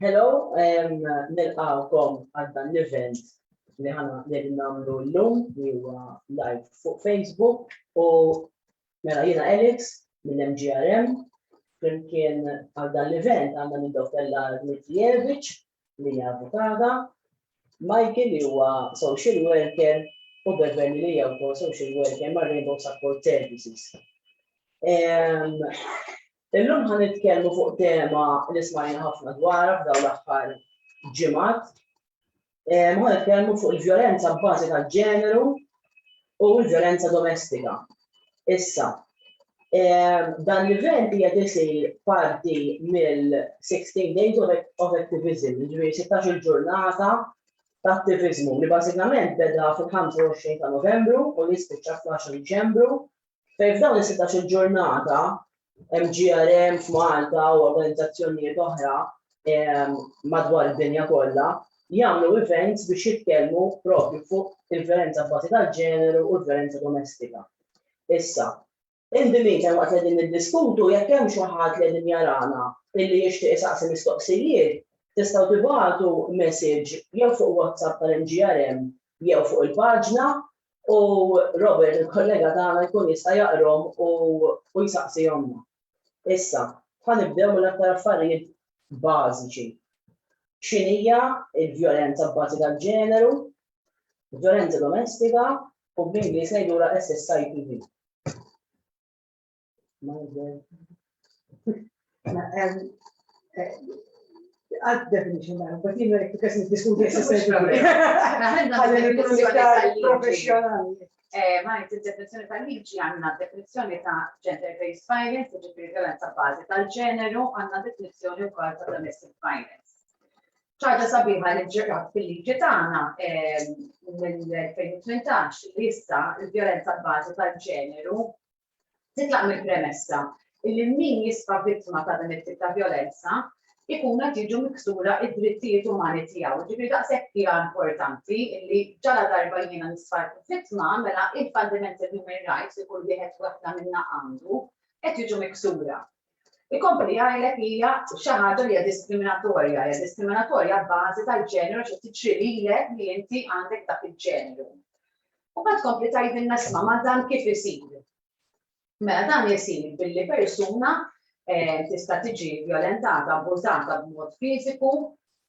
Hello, nilqawkom għal dan l-event li ħana li nagħmlu llum li huwa live fuq Facebook u mela jiena Alex mill-MGRM flimkien għal dan l-event għandna nid-Dottella Dmitrijevic li hija avukata, Michael li huwa social worker u Beverly li hija wkoll social worker ma' Rainbow Support Services. Illum ħan nitkellmu fuq tema li smajna ħafna dwarha f'dawn l-aħħar ġimgħat. Ħan nitkellmu fuq il-vjolenza bbażi tal-ġeneru u l-vjolenza domestika. Issa, dan l-event qiegħed isir parti mill-16 Days of Activism, ġifieri 16 ġurnata ta' attiviżmu li bażikament beda fil-25 ta' Novembru u jispiċċa fl-10 Diċembru. Fejn f'dawn is-16 ġurnata MGRM f'Malta u organizzazzjonijiet oħra madwar id-dinja kollha jagħmlu events biex jitkellmu propju fuq il-vjolenza bbażi tal-ġeneru u l-vjolenza domestika. Issa, in the meantime waqt qegħdin niddiskutu jekk hemm xi ħadd li qegħdin jarana illi jixtieq isaqsi mistoqsijiet, tistgħu tibagħtu message jew fuq WhatsApp tal-MGRM jew fuq il-paġna u Robert, il-kollega tagħna jkun jista' jaqrom u jsaqsihomna. Issa, ħanibdew mill-aktar affarijiet bażiċi. X'inhija l-vjolenza bbażi tal-ġeneru, vjolenza domestika u bl-Ingliż ngħidulha SSITV. Għad definition now, but you know, because it's diskuti SSITV. Professionali. Ma il-definizjoni tal-liġi għandna definizjoni ta' gender-based violence, ġifieri violenza bbażi tal-ġeneru, għandna definizjoni wkoll ta' domestic violence. ċaġa sabiħa li ġġirrat fil-liġi tagħna mill-2018 li issa l-vjolenza bbażi tal-ġeneru titlaq mill-premessa illi min jisfa' vittma ta' din it-tip ta' vjolenza ikun qed jiġu miksura id-drittijiet umani tiegħu. Ġifieri daqshekk hija importanti li ġala darba jiena nisfa' vittma mela il-fundamental human rights li kull wieħed waħda minnha għandu qed jiġu miksura. Ikompli jgħidlek hija xi ħaġa li hija diskriminatorja bbażi tal-ġeneru xi tiġrililek li inti għandek dak il-ġeneru. U bad kompli tgħidilna isma' ma dan kif isir. Mela dan isir billi persuna tista' tiġi vjolentata, abbużata b'mod fiżiku,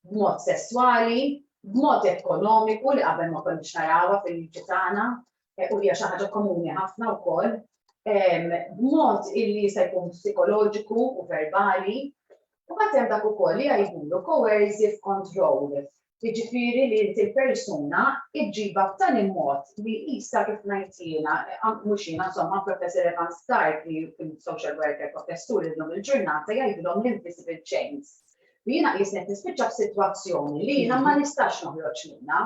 b'mod sesswali, b'mod ekonomiku li qabel ma konniex narawha fil-liġi tagħna u hija xi ħaġa komuni ħafna wkoll, b'mod illi se jkun psikoloġiku u verbali, u mbagħad hemm dak ukoll li jgħidulu coercive control. Jiġifieri li inti l-persuna iġġibha b'tali mod li qisha kif ngħid jiena, mhux jiena insomma Professor Evan Stark li social worker professur illum il-ġurnata jgħidulhom l-invisible chains. Li jiena qisni tispiċċa f'sitwazzjoni li jiena ma nistax noħroġ minnha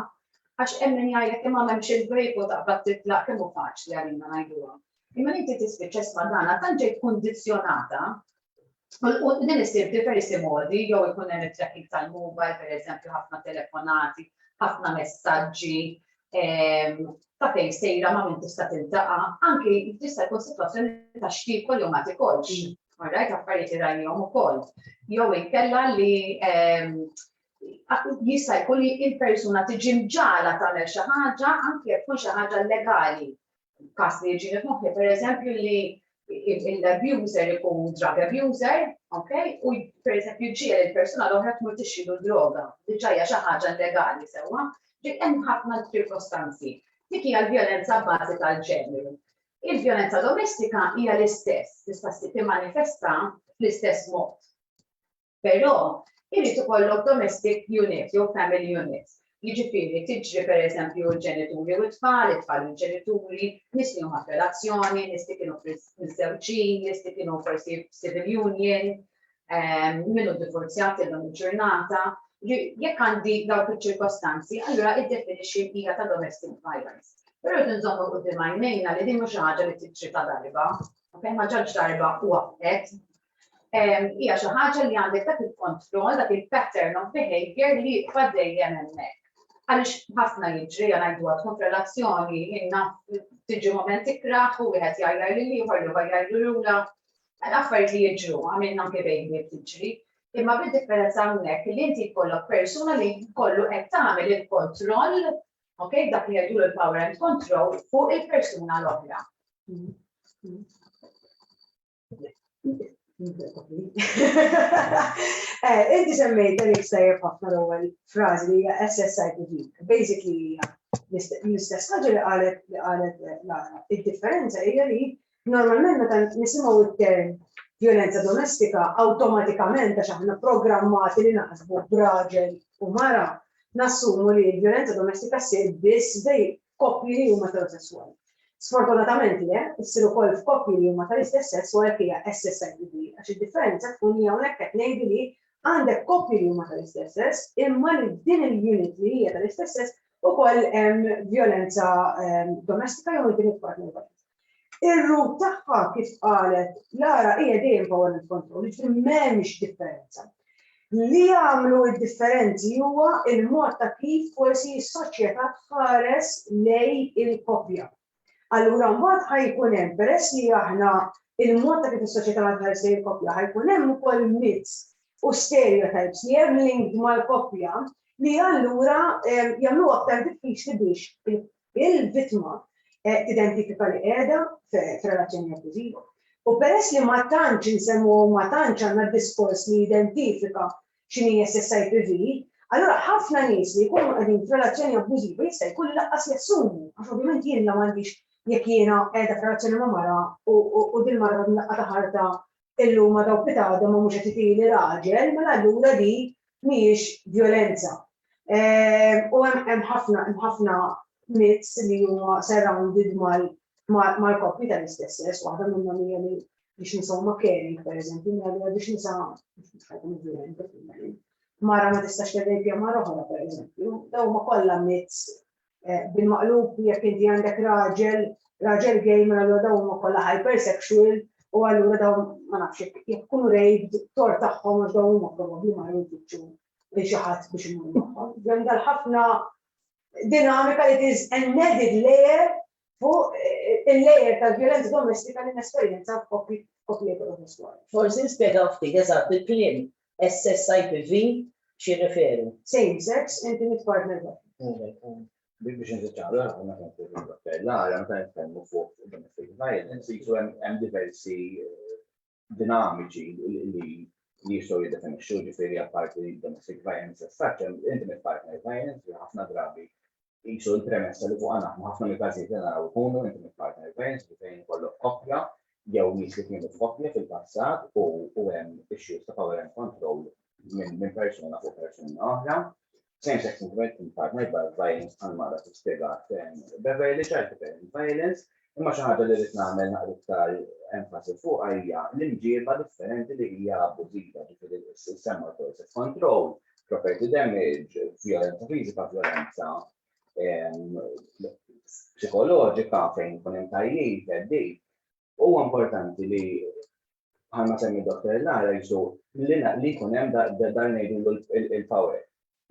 għax hemm min jgħidlek imma m'hemmx il-break u taqbad titlaq kemm hu faċli għalina ngħiduha. Imma inti tispiċċa isma' dana tant ġejt kundizzjonata. U din issir diversi modi, jew ikun hemm it-tracking tal-mobile, pereżempju ħafna telefonati, ħafna messaġġi, ta' fejn sejra ma' min tista' tiltaqa', anki tista' jkun sitwazzjoni ta' xtieq jew ma tikolx. Alright, affarijiet irajnihom ukoll. Jew inkella li jista' jkun li l-persuna tiġi mġala tagħmel xi ħaġa anke jekk tkun xi ħaġa legali. Każ li jiġi f'moħħi pereżempju li l-abuser ikun drug abuser, okay? U pereżempju ġiel il-persuna l-oħra tmur tixxilu droga, diġà hija xi ħaġa illegali sewwa, hemm ħafna ċirkostanzi. Dik hija l-vjolenza bbażi tal-ġeneru. Il-vjolenza domestika hija l-istess, tista' timmanifesta fl-istess mod. Però irid ikollok domestic unit jew family unit. Jiġifieri tiġri pereżempju l-ġenituri u t-tfal, it-tfal u l-ġenituri, nies li huma f'relazzjoni, nies li kienu miżewġin, nies li kienu forsi civil union, minnu divorzjat illum il-ġurnata. Jekk għandi dawk iċ-ċirkostanzi, allura iddefinixxi hija ta' domestic violence. Però rrid nżommu quddiem għajnejna li din mhux ħaġa li tiġri ta' darba, ma ġabx darba u waqgħet. Hija xi ħaġa li għandek dak il-kontroll, dak il-pattern of behavior li jibqa' dejjem hemmhekk. Għaliex ħafna jiġri ngħidu tkun f'relazzjoni inna tiġi moment ikraħ u wieħed jgħajjar lil ieħor li jgħajjar lilha. Affarijiet li jiġru għamilna anke bejniet tiġri. Imma bil-differenza hawnhekk li inti jkollok persuna li jkollu qed tagħmel il-kontroll, okay, dak li jgħidu l-power and control fuq il-persuna l-oħra. Inti semmejt dik stajjeb ħafna l-ewwel frażi li hija SSIPV. Basically l-istess ħaġa li qalet Lara. Id-differenza hija li normalment meta nisimgħu t-term violenza domestika awtomatikament għax aħna programmati li naħsbu b'raġel u mara nassumu li l-violenza domestika ssir biss bejn koppji li huma eterosessuali. Sfortunatament le, issir ukoll f'koppji li huma tal-istess sess u hekk hija SSIPV għax id-differenza tkun hija hawnhekk qed ngħidu li għandek koppji li huma tal-istess sess imma li din il-unit li hija tal-istess sess ukoll hemm violenza domestika jew intimate partner violence. Ir-rut tagħha kif qalet Lara hija dejjem power and control, ġifieri m'hemmx differenza. Li jagħmlu d-differenzi huwa il-mod ta' kif forsi s-soċjetà tħares lejn il-koppja. Allura mbagħad ħajkun hemm peress li aħna il-mod ta' kif is-soċjetà tħares lejn il-koppja ħajkun hemm ukoll myths u stereotypes li hemm linked mal-koppja li allura jagħmlu aktar diffiċli biex il-vittma tidentifika li qiegħda f'relazzjoni abbużiva. U peress li ma tantx insemmu ma tantx għandna diskors li jidentifika x'inhi SSIPV, allura ħafna nies li jkunu qegħdin f'relazzjoni abbużiva jista' jkun laqqas jassumu, għax ovvjament jien m'għandix jekk jiena qiegħda f'relazzjoni ma' mara u din mara naqqa ta' ħarta illum ma daw pitada ma mhux qed titili raġel, mela allura di mhijiex violenza. U hemm ħafna myths li huma surrounded mal-koppji tal-istess sess, waħda minnhom hija li biex nisgħu caring pereżempju, mela biex mara ma tistax terrejpja mara oħra pereżempju, daw huma kollha myths bil-maqlub jekk inti għandek raġel gay mela daw huma kollha hypersexual u allura daw ma nafx jekk ikunu raped tor tagħhom għax daw huma probabbli ma jfittxu lil xi ħadd biex imur magħhom. Għandha ħafna dinamika it is embedded layer fuq il-layer tal-violenza domestika li nesperjenza f'koppji eterosessuali. Forsi nispjegaw ftit eżatt il-kliem SSIPV xi referi. Same sex, intimate partner violence. Biex nżiċċalu, għana kan nitkellmu fuq domestic violence, jisu hemm diversi dinamiċi li jistgħu jiddefinixxu ġifieri apparti domestic violence as such, intimate partner violence li ħafna drabi jisu l-premessa li fuq naħdmu ħafna mill-każijiet li naraw ikunu intimate partner violence li fejn kollok koppja jew nies li kienu f'koppja fil-passat u hemm issues ta' power and control minn persuna fuq persuna oħra. Same-sex intimate partner violence għal-mara t-spiegat Beverly child violence, imma xi ħaġa li rid nagħmel naqra iktar enfasi fuq hija l-imġieba differenti li hija abbużiva, ġifieri semma coercive control, property damage, violenza fizika, violenza psikoloġika fejn kun hemm tajjib, teddid. Huwa importanti li bħalma semmi Dr. Lara jisu li jkun hemm dan ngħidu il-power.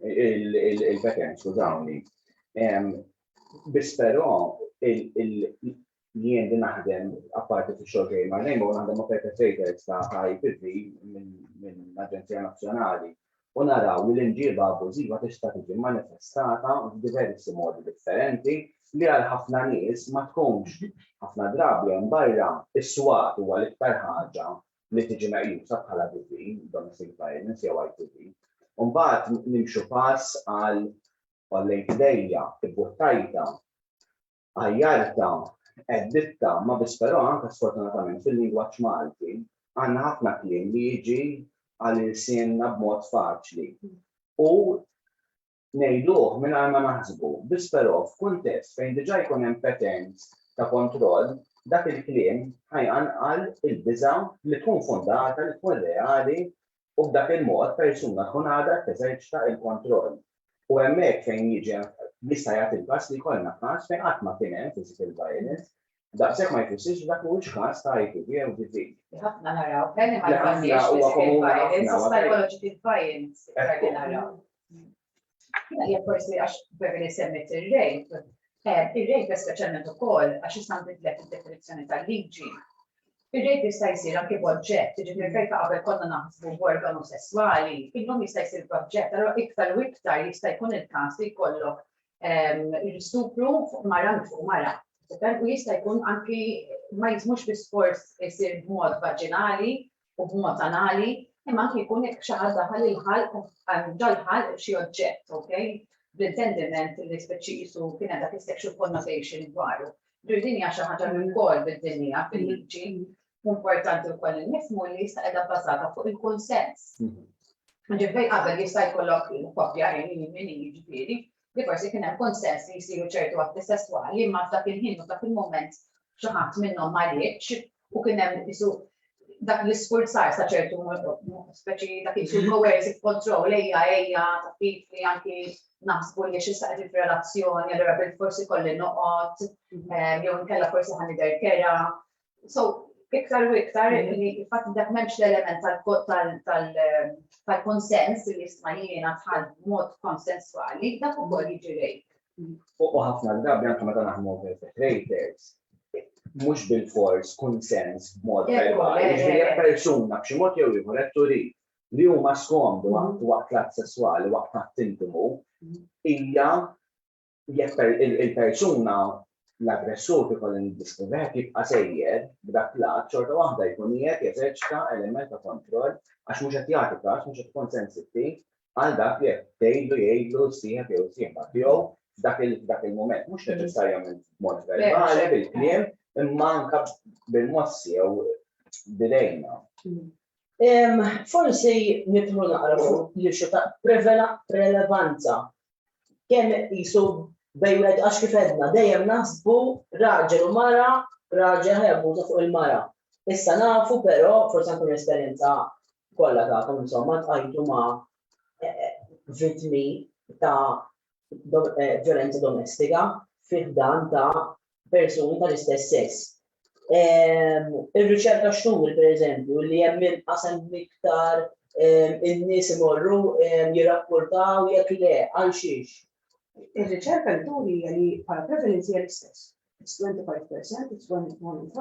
Il-veteran, skużawni. Biss però jien din naħdem apparti fix-xogħol ġej ma' Rainbow naħdem ma' perpetrators ta' IPV minn Aġenzija Nazzjonali u naraw li l-imġieba abbużiva tista' tiġi manifestata f'diversi modi differenti li għal ħafna nies ma tkunx ħafna drabi hemm barra is-swat huwa l-iktar ħaġa li tiġi meqjusa bħala DV, domestic violence jew IPV. Mbagħad nimxu pass għal kollejt dejja, ibbuttajta, għajjarta, edditta, ma biss però anke sfortunatament fil-lingwaġġ Malti għandna ħafna kliem li jiġi għal-irsienna b'mod faċli. U ngħiduh mingħajr ma naħsbu, biss però f'kuntest fejn diġà jkun hemm patterns ta' kontroll, dak il-kliem ħajqanqal il-biża' li tkun fundata, li tkun reali u b'dak il-mod persuna tkun għadha teżerċita il-kontroll. U hemmhekk fejn jiġi jista' jagħti il-każ li jkollna każ fejn qatt ma kien hemm physical violence, daqshekk ma jfissirx dak mhuwiex każ ta' IPV jew DV. Ħafna naraw, fejn ma jfissirx physical violence, psychological violence qegħdin naraw. Jekk forsi għax Beverly semmet ir-rape, ir-rape speċjalment ukoll għax issa nbidlet id-definizzjoni tal-liġi. Ir-rejt jista' jsir anke b'oġġett, jiġifieri fejn ta' qabel konna naħsbu b'organu sesswali, illum jista' jsir b'oġġett, allura iktar u iktar jista' jkun il-każ li jkollok l-istupru fuq mara fuq mara. U jista' jkun anki ma jismux bis-fors jsir b'mod vaġinali u b'mod anali, imma anke jkun jekk xi ħadd daħal il-ħalq ġal-ħalq xi oġġett, okay? Bl-intendiment li speċisu kien hemm dak is-sexual connotation dwaru. Din hija xi ħaġa wkoll bid-dinja fil-liġi. Importanti wkoll nifhmu li jista' qiegħda bbażata fuq il-konsens. Ġifieri qabel jista' jkollok koppja min jiġifieri li forsi kien hemm konsens li jsiru ċertu atti sesswali imma f'dak il-ħin u dak il-mument xi ħadd minnhom ma rridx u kien hemm isu dak l-isfurzar sa ċertu speċi dak il-coercive control ejja ta' kif li anki naħsbu li xi saqt il-relazzjoni allura bil-forsi kolli noqgħod jew inkella forsi ħanider kera. So iktar u iktar li fatt dak m'hemmx l-element tal-konsens li jisma' jiena tħall b'mod konsensuali, dak ukoll jiġi rejt. U ħafna drabi anke meta naħdmu perpetrators, mhux bil-fors konsens b'mod verbali, jiġifieri persuna b'xi mod jew ieħor qed turik li huma skomdu waqt l-att sesswali waqt att intimu hija jekk il-persuna l-aggressur kif għal indiskrivet jibqa' sejjer b'dak l-att xorta waħda jkun qiegħed jeżerċita element ta' kontroll għax mhux qed jagħti każ mhux qed tkun sensittiv għal dak li qed jgħidlu sieħeb jew sieħba tiegħu f'dak il-mument mhux neċessarjament b'mod verbali bil-kliem imma anke bil-mossi jew bidejna. Forsi nidħlu naqra fuq l-ixu ta' relevanza kemm qisu bejwed għax kif għedna dejjem naħsbu raġel u mara, raġel ħajabbuża fuq il-mara. Issa nafu però forsi anke l-esperjenza kollha tagħkom insomma tqajtu ma' vittmi ta' violenza domestika fih dan ta' persuni tal-istess sess. Ir-riċerka xturi pereżempju li hemm inqas hemm iktar in-nies imorru jirrapportaw jekk le għal xiex. Ir-riċerka li turi li bħala prevalenza hija l-istess. It's 25%, it's 1.5.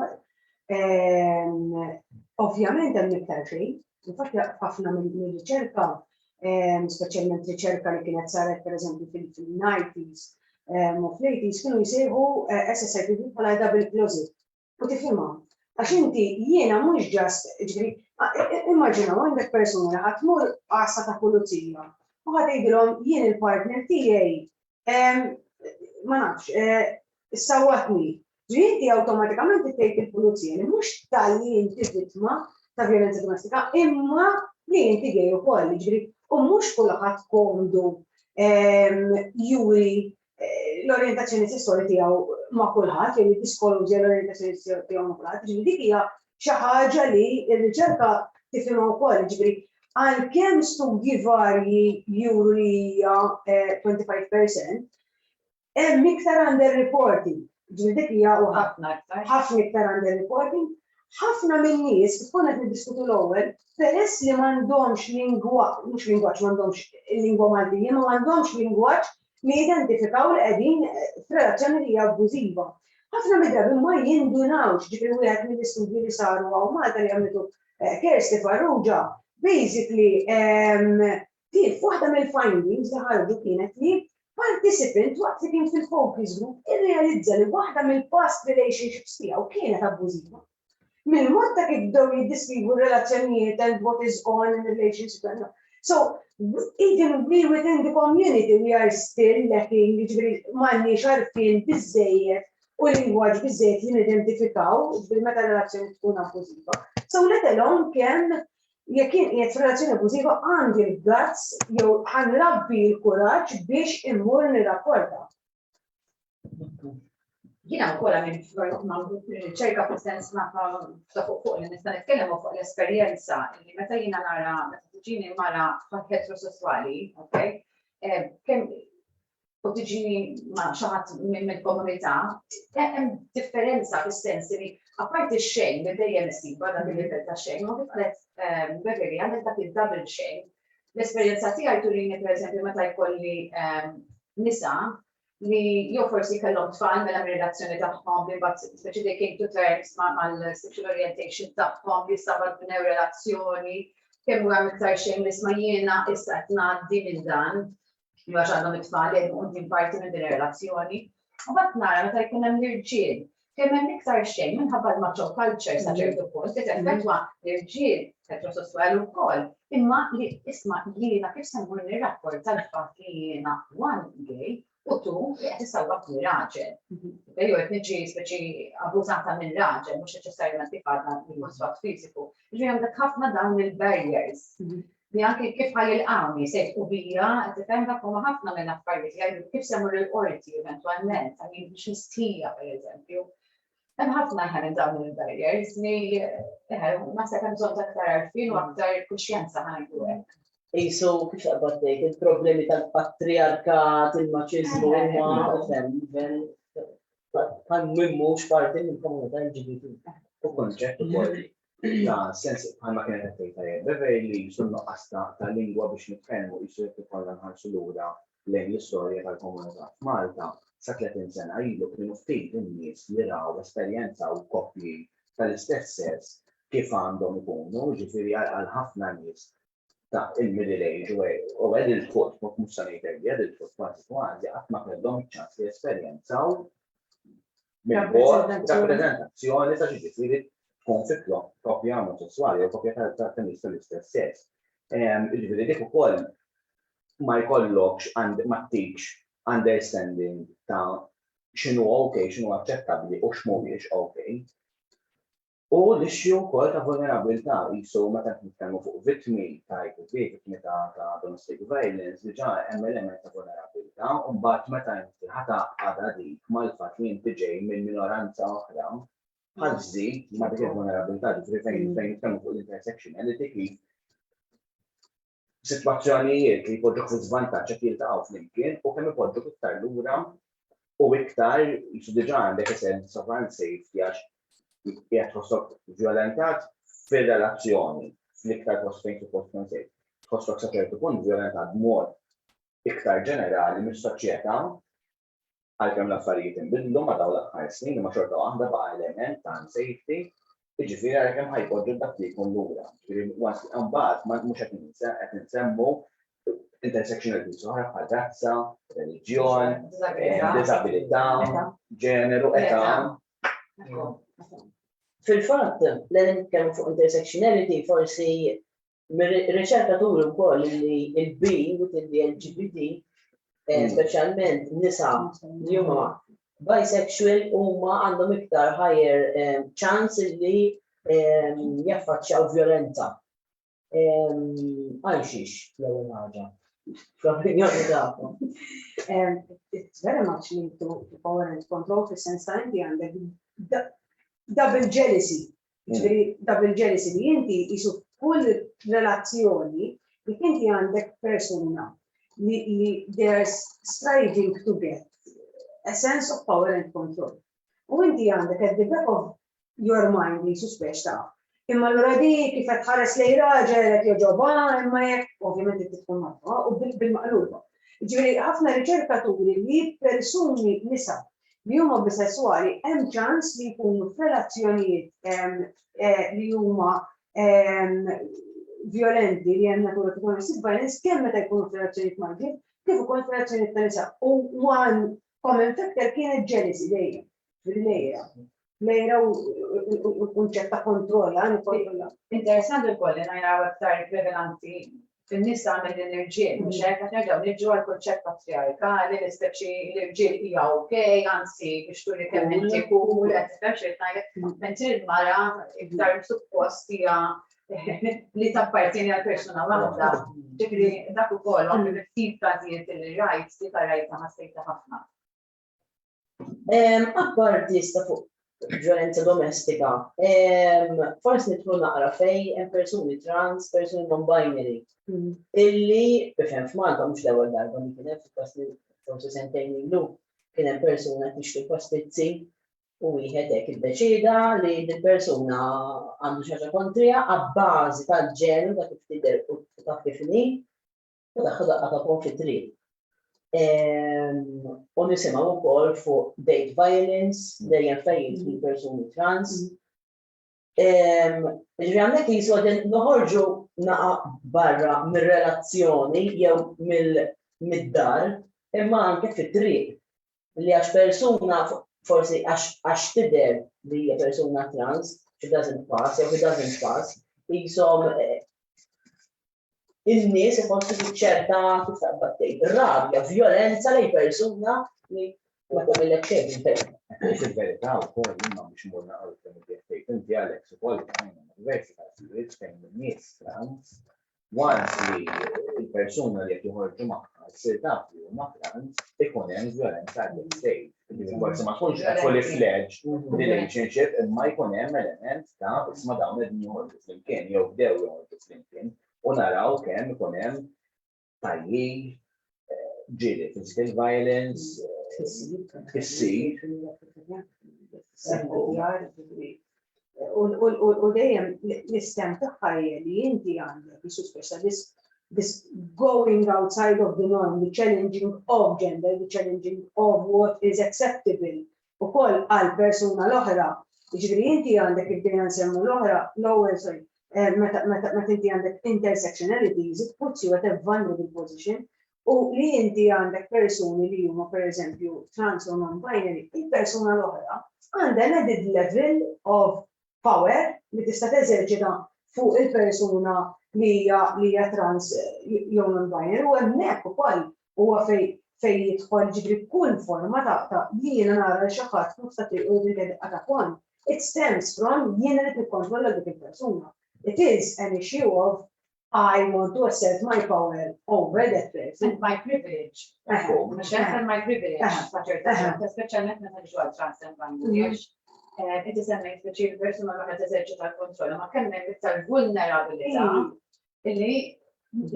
Ovvjament hemm iktar xejn, infatti ħafna mill-riċerka, speċjalment riċerka li kienet saret pereżempju fil-90s u fl-80s kienu jsejħu SSID bħala double closet. U tifhimha, għax inti jiena mhux ġast, ġifieri, immaġinaw għandek persuna ħadd tmur qasa ta' pulizija u ħadd jgħidilhom jien il-partner tiegħi ma nafx, issawwatni. Ġifieri awtomatikament tgħid il-pulizija li mhux tal-li inti vittma ta' violenza domestika, imma li inti gej ukoll, ġifieri, u mhux kulħadd komdu juri l-orientazzjoni sessuali tiegħu ma' kulħadd, jew jiddiskollużja l-orientazzjoni sessuali tiegħu ma' kulħadd, ġifieri dik hija xi ħaġa li r-riċerka tifhimha wkoll, ġifieri għalkemm studji varji jurija 25%, hemm iktar under-reporting. Ġifieri dik hija ħafna iktar under-reporting. Ħafna min-nies kif konna qed niddiskutu l-ewwel, peress li m'għandhomx mhux lingwaġġ m'għandhomx lingwa Maltija, ma m'għandhomx lingwaġġ li jidentifikaw li qegħdin f'relazzjoni li hija abbużiva. Ħafna mid-drabi ma jindunawx, ġifieri wieħed mill-istudji li saru hawn Malta li għamlitu Kersti Farrugia, basically kif waħda mill-findings li ħarġu kienet li participant waqt li kien fil-focus group irrealizza li waħda mill-past relationships tiegħu kienet abbużiva. Mill-mod ta' kif bdew jiddeskrivu relazzjonijiet and what is on in the relationship. So even we within the community we are still lacking, ġifieri m'għandniex għarfien biżżejjed u lingwaġġ biżżejjed li nidentifikaw ġifieri meta relazzjoni tkun abbużiva. So let alone kemm jekk qiegħed f'relazzjoni abbużiva għandi l-guts jew ħanrabbi l-kuraġġ biex immur nirrapporta. Jiena wkoll għamil riċerka fis-sens nafa fuq li nista' nitkellem fuq l-esperjenza li meta jiena nara meta tiġini mara heterosessuali, okay? Kemm u tiġini ma' xi ħadd mill-komunità, hemm differenza fis-sens li apparti x-xejn li dejjem isiba dak il-livell ta' xejn, ma kif qalet Beverly għandek dak il-double xejn. L-esperjenza tiegħi turini pereżempju meta jkolli nisa li jew forsi kellhom tfal mela mir-relazzjoni tagħhom li mbagħad speċi they came to terms mal-sexual orientation tagħhom li sabat bnew relazzjoni kemm huwa iktar xejn li isma' jiena issa qed ngħaddi minn dan li għax għandhom it-tfal li qegħdin parti minn din ir-relazzjoni. U mbagħad nara meta jkun hemm l-irġiel kemm hemm iktar xejn minħabba l-macho culture sa ċertu punt li teffettwa l-irġiel heterosessuali wkoll. Imma li isma' jiena kif se nkun nirrapporta l-fatt li jiena one gay u tu li qed isawwaq minn raġel. Jew qed niġi speċi abbużata minn raġel mhux neċessarjament ifadna l-mosfat fiżiku. Ġifieri għandek ħafna dawn il-barriers. Li anke kif ħajilqawni se tqubija qed tifhem dak huma ħafna minn affarijiet jgħidu kif se mmur il-qorti eventwalment, għal biex nistija pereżempju. Hemm ħafna ħarin dawn il-barriers li naħseb hemm bżonn ta' aktar għarfien u aktar kuxjenza ħanajdu hekk. Isu kif għabattejk, il-problemi tal-patriarkat, il-maċizmu, ma' mimmux parti minn komunità LGBT. U konċett ukoll ta' sens bħalma kienet qed tgħid Beverly jisu nuqqas ta' lingwa biex nitkellmu jisu qed ikollna nħarsu lura lejn l-istorja tal-komunità f'Malta sa 30 sena ilu kienu ftit in-nies li raw esperjenza u koppji tal-istess sess kif għandhom ikunu, ġifieri għal ħafna nies ta' il-middle age u għed-il-fuq, mux sanajt għed-il-fuq kważi qatt ma kellhom iċ-ċans li esperjenzaw rappresentazzjoni ta' ġifieri tkun fi koppja omosessuali jew koppja ta' nies tal-istess sess. Ġifieri dik ukoll ma jkollokx ma tikx understanding ta' x'inhu okay, x'inhu aċċettabbli u x'mhuwiex okay. U l-ixju wkoll ta' vulnerabilità jisu meta nitkellmu fuq vittmi ta' vittmi ta' domestic violence diġà hemm element ta' vulnerabilità u mbagħad meta inti ħata dik mal-fatt li inti ġej minn minoranza oħra bħal żid ma' dik il-vulnerabilità fejn nitkellmu fuq l-intersectionality kif sitwazzjonijiet li jpoġġuk fi żvantaġġ qed jiltaqgħu flimkien u kemm ipoġġuk iktar lura u iktar jisu diġà għandek sense of unsafety għax jgħat tħossok violentat fil-relazzjoni, fl-iktar post-fejn suppost konsejt. Tħossok sa ċertu punt violentat b'mod iktar ġenerali mis-soċjetà għalkemm l-affarijiet inbidlu ma dawn l-aħħar snin ma xorta waħda baqa' element ta' safety, jiġifieri għalkemm ħajpoġġu dak li jkun lura. Mbagħad mhux qed insemmu intersectionality oħra bħal razza, reliġjon, diżabilità, ġeneru, età. Fil-fatt, l-għedin kemm fuq intersectionality forsi riċerkaturi wkoll li il-B u l-LGBT, speċjalment nisa li huma bisexual huma għandhom iktar higher chance li jaffaċċjaw violenza. Għalxiex l-ewwel ħaġa. Fl-opinjoni tagħkom. It's very much linked to power and control fis-sens ta' inti għandek double jealousy. Double jealousy li inti jisu kull relazzjoni li inti għandek persuna li they're striving to get a sense of power and control. U inti għandek at the back of your mind li jisu speċta. Imma l-ura di kif qed ħares lejn raġel qed joġobha imma jekk ovvjament qed tkun magħha u bil-maqluba. Ġifieri ħafna riċerkaturi li persuni nisa li huma bisessuali hemm ċans li jkunu f'relazzjonijiet li huma violenti li hemm natura tkun domestic violence kemm meta jkunu f'relazzjonijiet mal-ġid kif ukoll f'relazzjonijiet ta' nisa. U one common factor kienet jealousy dejjem. Lejra u kunċett ta' kontroll kontrolla. Interessanti wkoll li naraw aktar prevalanti fin-nisa minn l-irġiel, mhux hekk qed nerġgħu niġu għal kunċett patriarkali li speċi l-irġiel hija okej, anzi biex turi kemm inti cool, qed tifhem xi ngħid, mentre l-mara iktar suppost hija li tappartieni għal persuna waħda. Ġifieri dak ukoll għandu ftit każijiet il-rights li tarajta ħassejta ħafna. Apparti sta fuq violenza domestika, forsi nidħlu naqra fej hemm persuni trans, persuni non-binary, illi bifhem f'Malta mhux l-ewwel darba li kien hemm fil-pasti forsi sentejn ilu kien hemm persuna qed tixtri pastizzi u wieħed hekk iddeċida li l-persuna għandu xi ħaġa kontrija abbażi tal-ġenu ta' kif tidher u ta' kif inhi u daħħu daqqa ta' konfitri. U nisimgħu wkoll fuq date violence, dejjem fejn jidħlu persuni trans. Ġifieri għandek jisu għadin noħorġu naqa' barra mir-relazzjoni jew mid-dar, imma anke fit-triq li għax persuna forsi għax tidher li hija persuna trans, she doesn't pass, jew he doesn't pass, jisom in-nies iħossu ċerta kif taqbad tgħid, rabja, violenza lejn persuna li ma tagħmilek xejn fejn. Il-verità wkoll imma biex imur naqgħu kemm inti Alex ukoll diversi każijiet fejn in-nies trans once li l-persuna li qed joħorġu magħha ssir taf li huma trans ikun hemm violenza at that stage. Forsi ma tkunx qed fully fledged relationship imma jkun hemm element ta' isma' dawn qegħdin joħorġu flimkien jew bdew joħorġu flimkien u naraw kemm ikun hemm tajjib, ġieli physical violence, tissir. U dejjem l-istem tagħha li inti għandek isu speċa this going outside of the norm, the challenging of gender, the challenging of what is acceptable ukoll għal persuna l-oħra. Jiġifieri inti għandek id-dinja nsemmu l-oħra, l-ewwel sorry, meta inti għandek intersectionalities, it puts you at a vulnerable position. U li inti għandek persuni li huma pereżempju trans u non-binary, il-persuna l-oħra għandha added level of power li tista' teżerċita fuq il-persuna li hija trans jew non-binary u hemmhekk ukoll huwa fejn jidħol ġifri kull forma ta' li jiena nara xi ħadd fuq ta' triq u jrid it stems from jiena li tikkontrolla dik il-persuna. It is an issue of I want to assert my power over that person. And my privilege. And my privilege. Specialment meta niġu għal trans and binary. Inti semmejt biex il-persuna ma teżerċita l-kontroll, ma kemm hemm iktar vulnerabilità illi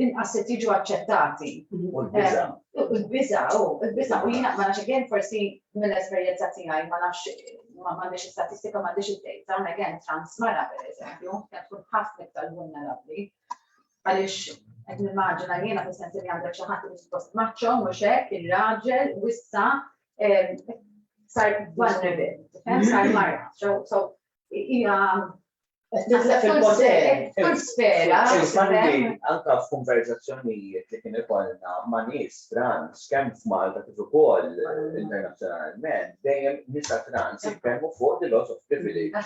inqas se tiġu aċċettati. U l-biża'. Il-biża' u jiena ma nafx again forsi mill-esperjenza tiegħi ma nafx ma m'għandix istatistika m'għandix id-data, again trans mara pereżempju, qed tkun ħafna iktar vulnerabbli. Għaliex qed nimmaġina jiena fis-sensi li għandek xi ħadd li suppost maċċo mhux hekk ir-raġel u issa sar vulnerable, sar marra. So hija Titlef il-poter. tkun sfera. Anka f'konverzazzjonijiet li kien ikollna ma' nies trans kemm f'Malta kif ukoll internazzjonalment dejjem nisa trans jitkellmu fuq the loss of privilege.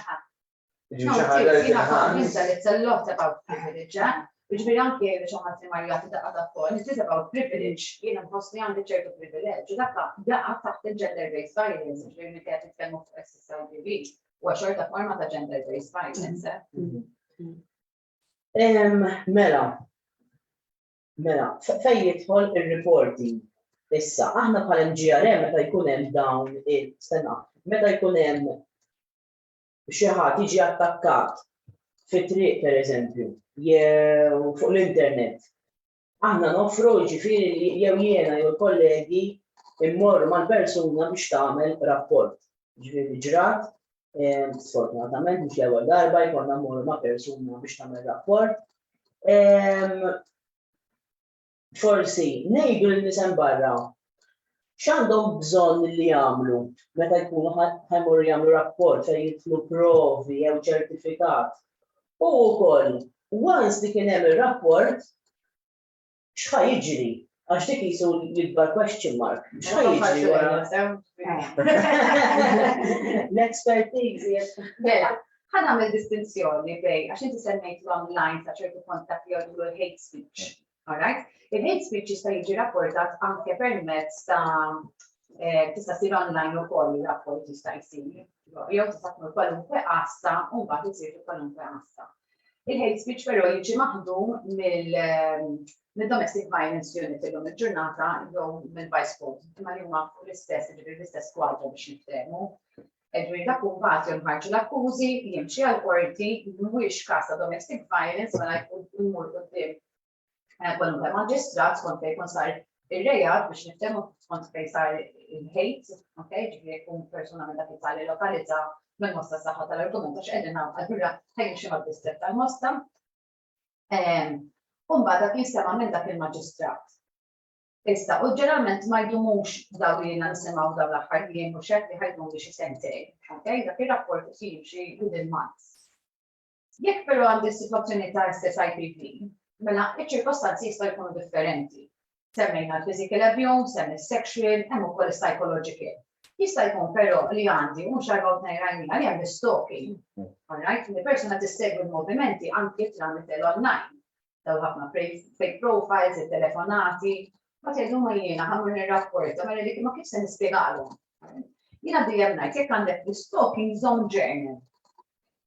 No, it's a lot about privilege. Ġifieri anke biex għamilti Marjati daqqa taqkoll, it is about privilege. Jiena nħossni għandi ċertu privileġġ. Daqqa taħt il-gender-based violence, ġifieri qed nitkellmu fuq SSITV, huwa xorta forma ta' gender-based violence. Mela, fejn jidħol ir-reporting issa, aħna bħal MGRM meta jkun hemm dawn meta jkun hemm xi ħadd jiġi attakkat fit-triq pereżempju, jew fuq l-internet. Aħna noffru ġifieri li jew jiena jew kollegi immorru mal-persuna biex tagħmel rapport. Ġifieri ġrat, sfortunatament mhux l-ewwel darba jkollna mmorru ma' persuna biex tagħmel rapport. Forsi ngħidu lin-nies hemm barra x'għandhom bżonn li jagħmlu meta jkunu ħajmorru jagħmlu rapport fejn jidħlu provi jew ċertifikat. U wkoll once li kien hemm ir-rapport x'ħa jiġri għax dik jisu l-ikbar question mark. X'ħa jiġri wara? L-expertise. Mela, ħa nagħmel distinzjoni bejn għax inti semmejt l-online ta' ċertu kontatti jgħidu l-hate speech. Alright? Il-hate speech jista' jiġi rapportat anke permezz ta' tista' ssir online ukoll ir-rapport jista' jsir. Jew tista' tmur kwalunkwe qasta u mbagħad isir kwalunkwe qasta. Il-hate speech però jiġi maħdum mill-domestic violence unit illum il-ġurnata jew mill-vice code, imma li huma l-istess kwadra biex niftehmu. Ġifieri dak mbagħad jonħarġu l-akkużi, jimxi għall-qorti, mhuwiex każ ta' domestic violence mela jkun imur quddiem kwalunkwe maġistrat skont fejn jkun sar ir-rejat biex niftehmu skont fejn sar il-hate, ġifieri jkun persuna minn dak it-tali lokalizza mill-mosta saħħa tal-argument għax qegħdin għallura ħejn xi mad-distret tal-mosta. U mbagħad dak jinstema' minn dak il-maġistrat. Issa, u ġeneralment ma jdumux daw li jena nisimaw daw l-axħar li jenu xek li ħajdum li xi sentej. Okay? Dak il-rapport jimxi within months. Jekk però għandi situazzjoni ta' SSIPV, mela iċ-ċirkostanzi jistgħu jkunu differenti. Semmejna l-physical abuse, semmi sexual, hemm ukoll psychological. Jista' jkun però li għandi mhux arbgħu ngħid li għandi stalking. Alright, li persuna tissegwi l-movimenti anke tramite l-online. Daw ħafna fake profiles, il-telefonati, ma tgħidu ma jiena ħammur ir-rapport, ma dik ma kif se nispjegalhom. Jiena dejjem ngħid jekk għandek l-stalking zone journal.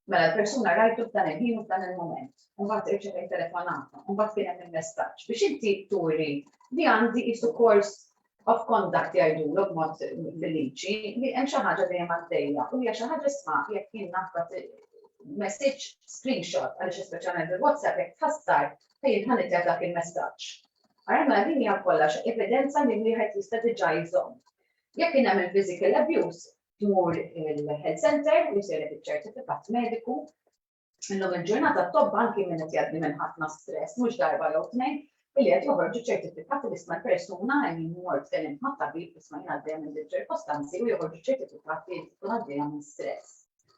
Mela l-persuna rajtu f'dan il-ħin u f'dan il-moment. Mbagħad irċevej telefonata, mbagħad kien hemm il-messaġġ biex inti turi li għandi isu course of conduct jgħidulok b'mod fil-liġi li hemm xi ħaġa dejjem għaddejja u hija xi ħaġa isma' jekk jien nafbat message screenshot għaliex speċjalment il-WhatsApp jekk tħassar fejn ħanitjak dak il-messaġġ. Għarra din hija kollha evidenza li wieħed jista' diġà jżomm. Jekk kien hemm il-physical abuse, tmur il-health center u jsirek iċ-ċertifikat mediku. Illum il-ġurnata t-tobba anki minn qed jgħaddi minn ħafna stress, mhux darba jew tnejn, illi qed joħorġu ċertifikat li isma' persuna li mort tkellim ma' tabib isma' jgħaddejja minn ċirkostanzi u joħorġu ċertifikat li tkun għaddejja minn stress.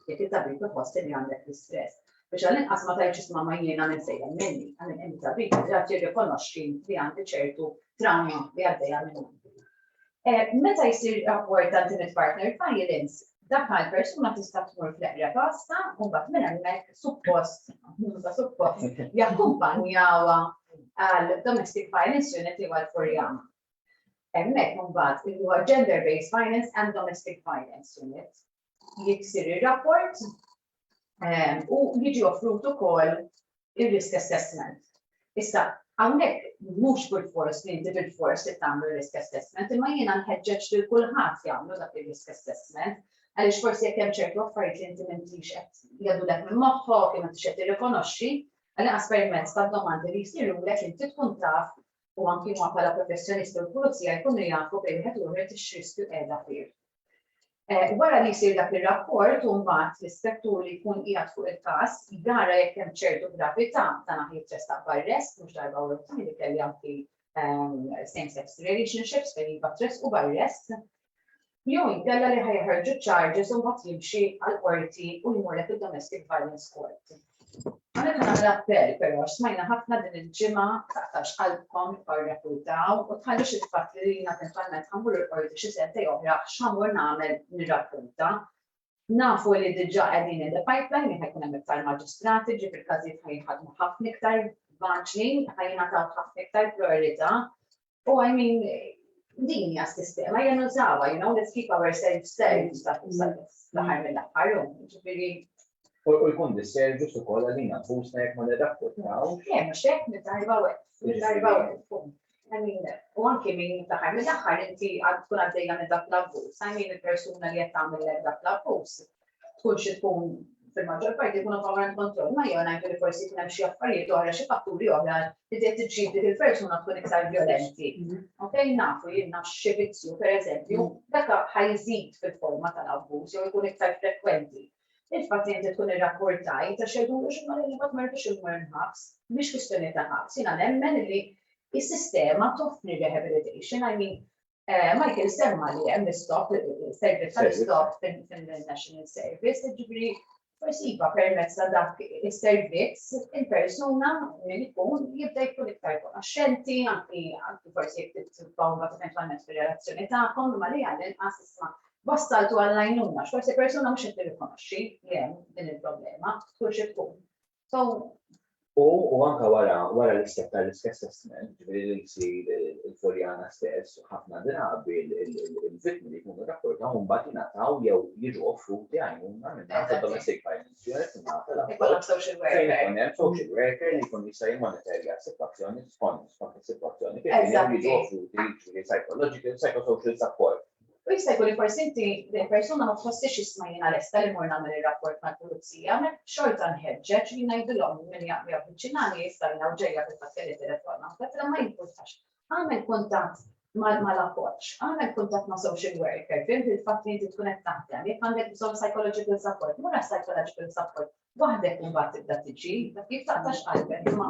Jekk it-tabib iħossi li għandek l-istress. Biex għal-inqas ma tajċ isma' ma jiena minn sejjem minni, għal inti tabib għad jirrikonoxxi li għandi ċertu trauma li għaddejja minn. Meta jsir rapport ta' intimate partner violence, dak persuna tista' tmur fl-eqra pasta u mbagħad minn hemmhekk suppost jakkumpanjawha għal domestic violence unit li huwa l-Furjana. Hemmhekk mbagħad li huwa gender based violence and domestic violence unit. Jiksir ir-rapport u jiġi offrut ukoll ir-risk assessment. Issa, hawnhekk mhux bil-fors li inti bil-fors li tagħmlu risk assessment, imma jiena nħeġġeġ lil kulħadd jagħmlu dak ir-risk assessment, għaliex forsi jekk hemm ċertu affarijiet li inti m'intix qed jgħadulek minn moħħok, jew m'intix qed tirrikonoxxi, għalieq permezz tad-domandi li jsirulek inti tkun taf u anki huma bħala professjonisti u l-pulizija jkunu jafu bejn wieħed u ieħor ix-riskju qiegħda fih. Wara li jsir dak ir-rapport u mbagħad l-ispettur li jkun qiegħed fuq il-każ jara jekk hemm ċertu gravità ta' naħi tresta b'arrest mhux darba u li kelli anki same-sex relationships fejn jiba tress u b'arrest. Jew inkella li ħajħarġu charges u mbagħad jimxi għall-qorti u jmurlek il-domestic violence court. Għanet għanamel appell, pero smajna ħafna din il-ġimgħa taqtax qalbkom jipparreklutaw u tħallux il-fatt li jina eventualment ħambur il-qorti xi sentej oħra x'ħammur nagħmel nirrakkunta. Nafu li diġà qegħdin in the pipeline li ħajkun hemm iktar maġistrati, ġifier każijiet ħajħadmu ħafna iktar baċli, ħajjingħataw ħafna iktar priorità. U I mean, din hija s-sistema hija nużawha, let's keep ourselves safe l-aħħar mill-aħħar. Ġifieri U jkun disservice ukoll għalina nfusna jekk ma nirrapportaw. Mhux hekk nidarba web. U anke min taħar mill-aħħar inti għad tkun għaddejja minn dak l-abbuż, il-persuna li qed tagħmel dak l-abbuż tkun xi tkun fil-maġġor parti jkunu power and control, ma jew ngħidu li forsi kien hemm xi affarijiet oħra, xi fatturi oħra li qed tiġġieldi il-persuna tkun iktar violenti. Okej, nafu jien naf xi vizzju pereżempju, dak ħajżid fil-forma tal-abbuż jew jkun iktar frekwenti. Il-pazjenti tkun irrapportaj ta' xedu x'ma li ma tmertux il-mur nħabs, mhix kwistjoni ta' ħabs, jiena nemmen li s-sistema toffri rehabilitation, Michael semma li hemm stop service tal-stop fin-National Service, ġifieri forsi iva permezz ta' dak is-servizz il-persuna li jkun jibda jkun iktar konoxxenti, anki forsi jekk titbawma eventualment fir-relazzjoni tagħkom, imma li għall-inqas isma' wassaltu għall-għajnuna, x'forsi persuna mhux qed tirrikonoxxi li hemm din il-problema, tkun xi tkun. U anke wara l-istep tal-risk assessment, ġifieri li jsir il-Furjana stess ħafna drabi il-vittmi li jkunu rrapportaw mbagħad jingħataw jew jiġu offruti għajnuna minn domestic violence unit Ikollok social worker. Social worker li jkun jista' jimmonitorja s-sitwazzjoni skont is-sitwazzjoni kif jiġu offruti ġifieri psychological, psychosocial support. U jista' jkun li forsi inti l-persuna ma tħossix isma' jiena lesta li mor nagħmel ir-rapport mal-pulizija, ma xorta nħeġġeġ li ngħidilhom min jaqbja viċinali jista' jgħu ġejja fil-pakkelli telefona. Però ma jimpurtax. Għamel kuntatt mal-appoġġ, għamel kuntatt ma' social worker, fim fil-fatt li inti tkun qed taħdem, jekk għandek bżonn psychological support, mura psychological support, waħdek imbagħad tibda tiġi, kif taqtax qalbek imma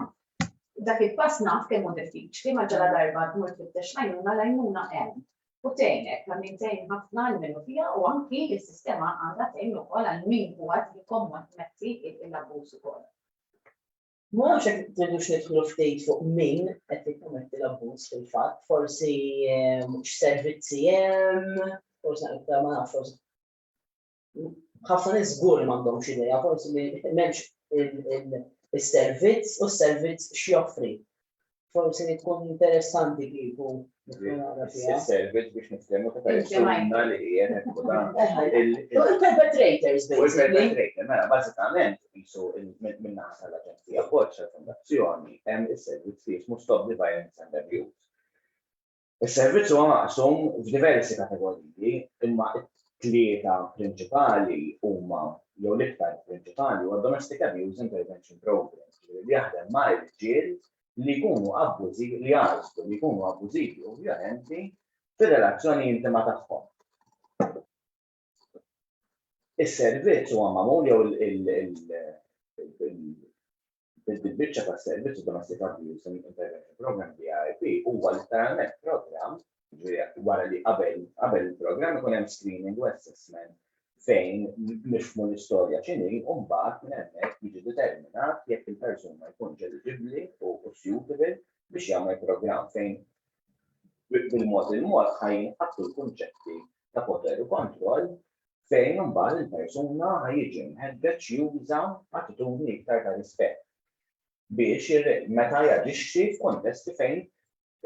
dak il-pass naf kemm hu diffiċli ma ġala darba tmur tfittex l-għajnuna hemm. U tgħinek għal min tgħin ħafna għal minnu fiha u anki s-sistema għandha tgħin ukoll għal min huwa jikkommetti l-abbuż ukoll. Ma nafx hekk tridux nidħlu ftit fuq min qed jikkommetti l-abbuż fil-fatt, forsi x'servizzi hemm, forsi aktar ma nafx forsi. Ħafna nies żgur m'għandhomx idea, forsi m'hemmx il-servizz u s-servizz x'joffri. Forsi li tkun interessanti kieku. Il-servizz biex nitkellmu ta' persuna li hija Il-perpetrators, basically. Mela, bażikament, jisu minnaħa tal-Aġenzija Appoġġ tal-Fondazzjoni hemm is-servizz li jismu Stop the Violence and Abuse. Is-servizz huwa maqsum f'diversi kategoriji, imma t-tlieta prinċipali huma jew l-iktar prinċipali huwa Domestic Abuse Intervention Program, li jaħdem ma' irġiel li jkunu abbużivi, li jgħazbu li jkunu abbużivi u violenti fir-relazzjoni intima tagħhom. Is-servizz huwa magħmul jew il-biċċa tas-servizz Domestic Abuse Intervention Program DAIP huwa letteralment programm wara li qabel il-programm ikun hemm screening u assessment fejn nifhmu l-istorja x'inhi u mbagħad minn hemmhekk jiġi determinat jekk il-persuna jkunx eligibbli u suitable biex jagħmel programm fejn bil-mod ħajinħabtu l-kunċetti ta' poter u kontroll fejn imbagħad il-persuna ħajjiġi mħeġġeġ juża attitudni iktar ta' rispett biex meta jaġixxi f'kontesti fejn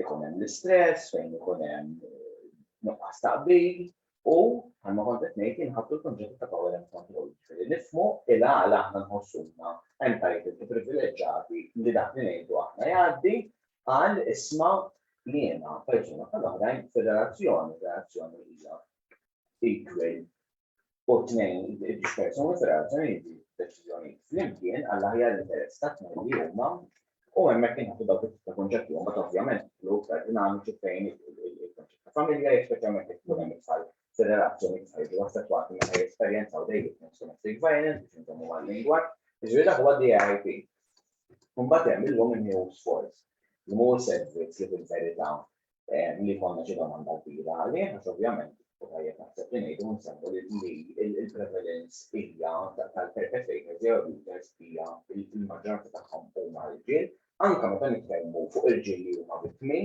ikun hemm l-istress, fejn ikun hemm nuqqas taqbil. U għalma kontet ngħid inħabtu l-konċetti ta' power and control. Nifhmu il-għala aħna nħossuna entitled privileġġjati li dak li ngħidu aħna jgħaddi għal isma' li jiena persuna tal-oħrajn fir-relazzjoni hija equal u tnejn biex persuni fir-relazzjoni deċiżjoni flimkien għal aħjar interess ta' tnejn li huma u hemmhekk inħabtu dawk ta' konċetti huma ovvjament l-iktar dinamiċi fejn il-konċett ta' familja speċjalment jekk ikun hemm it-tfal fil-relazzjoni tħarġu affettwati meta jesperjenzaw dejjem domestic violence biex inżommu mal-lingwaġġ, jiġifieri dak huwa DAIP. Imbagħad hemm il-Women Youth Force li mhu servizz li fil-verità li konna xi domanda kbira għalih għax ovvjament u tajjeb naħseb li ngħidu nsemmu li il-prevalence hija tal-perpetrators jew abusers hija il-maġġoranza tagħhom huma riġiel, anke meta nitkellmu fuq irġiel li huma vittmi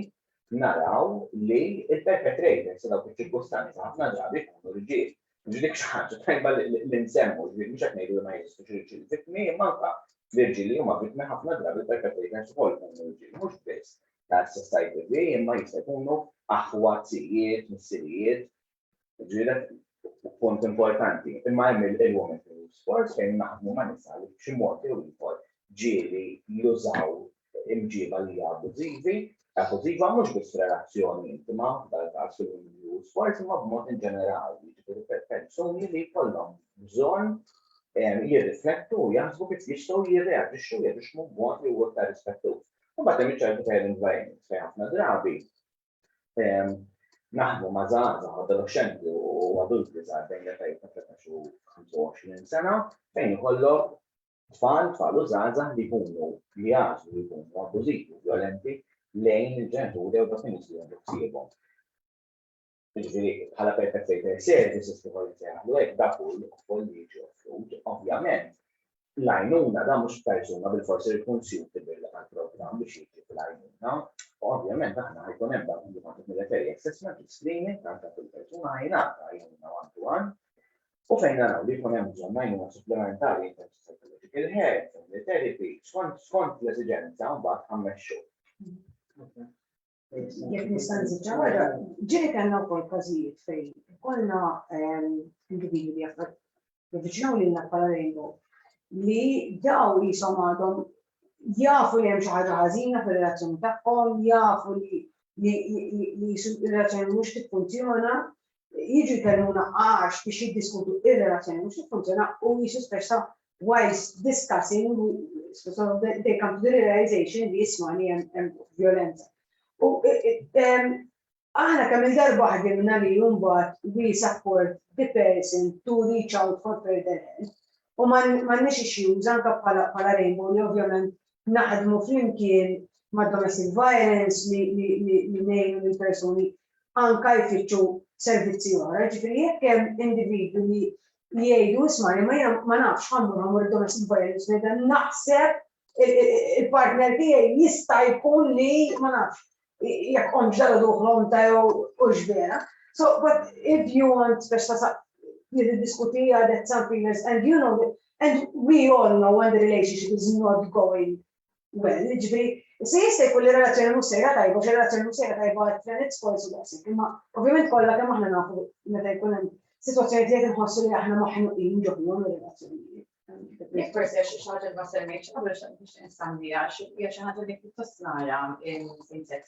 naraw li il-perpetrators dawk iċ-ċirkustanzi ħafna drabi jkunu riġiel. Ġidik xi ħaġa tajba li nsemmu, mhux qed ngħidu li ma jeżistux irġiel vittmi, imma anke l-irġiel li huma vittmi ħafna drabi il-perpetrators ukoll jkunu riġiel, mhux biss tas-society li imma jista' jkunu aħwazzijiet, missirijiet, ġieli punt importanti. Imma hemm il-Women Youth Force fejn naħdmu ma' nisa li b'xi mod jew ieħor ġieli jużaw imġiba li hija abbużiva mhux biss relazzjoni intima dal-każ fil-Women Force imma b'mod in ġenerali, ġifieri persuni li jkollhom bżonn jirriflettu u jaħsbu kif jistgħu jirreaġixxu jaġixxu b'mod li huwa aktar rispettuż. U mbagħad hemm iċ-child environment fejn ħafna drabi naħdmu ma' żgħażagħ adolescenti u adulti żgħar bejn l-età ta' 13 u 25 sena fejn ikollok tfal u żgħażagħ li jkunu li jażlu li jkunu abbużivi u violenti lejn il-ġenituri u dak nies li għandu ħsiebhom. Jiġifieri bħala perpetrator services kif qed jaħdmu hekk dak ukoll li jiġi offrut, ovvjament l-għajnuna dan mhux persuna bil-forsi jkun suitable għall-programm biex jiġi fil-għajnuna. Ovvjament aħna ħajkun hemm dak li kont military assessment u screening ta' kull persuna ngħinata għajnuna one-to-one u fejn naraw li jkun hemm bżonn għajnuna supplementari in psychological health, therapy, skont l-esiġenza mbagħad ħammexxu. Jekk nista' nżid wara, ġieli kellna wkoll każijiet fejn ikollna individwi li jaffiċċjaw lilna bħala rainbow li daw jisom għadhom jafu li hemm xi ħaġa ħażina fir-relazzjoni tagħhom, jafu li ir-relazzjoni mhux tiffunzjona, jiġu jkellmuna għax biex jiddiskutu ir-relazzjoni mhux tiffunzjona u jisu speċta whilst discussing they come to the realization li jisma' li hemm violenza. U aħna kemm il-darba ħdimna li mbagħad we support the person to reach out for further help. U m'għandniex issues anke bħala rainbow li ovvjament naħdmu flimkien ma' domestic violence li ngħinu lill-persuni anke jfittxu servizzi oħra. Ġifieri jekk hemm individwi li jgħidu isma' ma nafx ħammur domestic violence meta naħseb il-partner tiegħi jista' jkun li ma nafx jekk qomx ġara duħlhom ta' jew x'vera. So, but if you want diskuti that some feelings, and you know that, and we all know when the relationship is not going well, ġifieri, se jista' jkun li relazzjoni mhux sejra tajba, xi relazzjoni mhux sejra tajba għal-friends forsi daqshekk, imma ovvjament kollha kemm aħna nafu meta jkun hemm sitwazzjonijiet li qed inħossu li aħna maħnuqin ġoħluhom ir-relazzjonijiet. Jekk forsi xi ħaġa ma semmejtx qabel biex insannija hija xi ħaġa li pjuttost nara in same-sex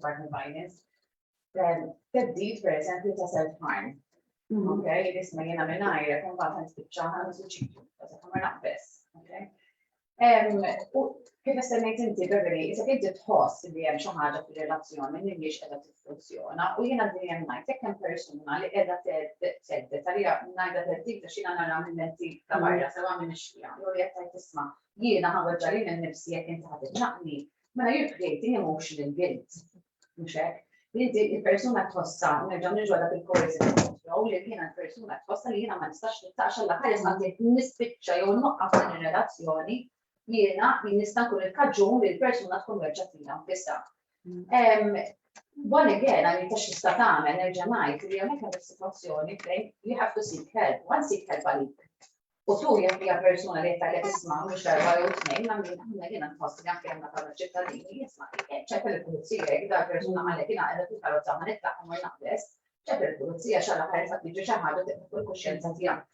partner violence. Teddid, pereżempju, ta' self-harm. Okay, li isma' jiena mingħajr kun bagħad nispiċċa ħa suċidju, ta' kamar naqbess. Okay? U kif semmejt inti Beverly, issa inti tħoss li hemm xi ħaġa fir-relazzjoni li mhix qiegħda tiffunzjona u jiena dejjem ngħid jekk hemm persuna li qiegħda teddet għalija ngħidha teddid għax jiena nara mill-lentik ta' barra sewa minn ix-xija. Jew li qed tgħid tisma' jiena ħaweġġa li minn nifsi jekk inti ħadd naqni, mela you're creating emotional guilt. Mhux hekk? Inti il-persuna tħossa, nerġgħu niġu dak il-coercive control li jiena l-persuna tħossa li jiena ma nistax nittaqx alla ħares ma nispiċċa jew noqqaf din ir-relazzjoni jiena nista' nkun il-kaġun li l-persuna tkun werġa' fina nfisha. One again, għalli ta' xista tagħmel nerġa' ngħid li hemmhekk hemm is-sitwazzjoni fejn you have to seek help, one seek help għalik. U tu jekk hija persuna li tgħidlek isma' mhux darba jew tnejn nagħmel jiena nħoss li anke hemm bħala ċittadini isma' ċepp il-pulizija jekk dak persuna għalek jiena qiegħda fil-karozza ma nitlaq ma naqbes, ċepp il-pulizija x'alla ħares qed tiġi xi ħaġa tieħu il-kuxjenza tiegħek.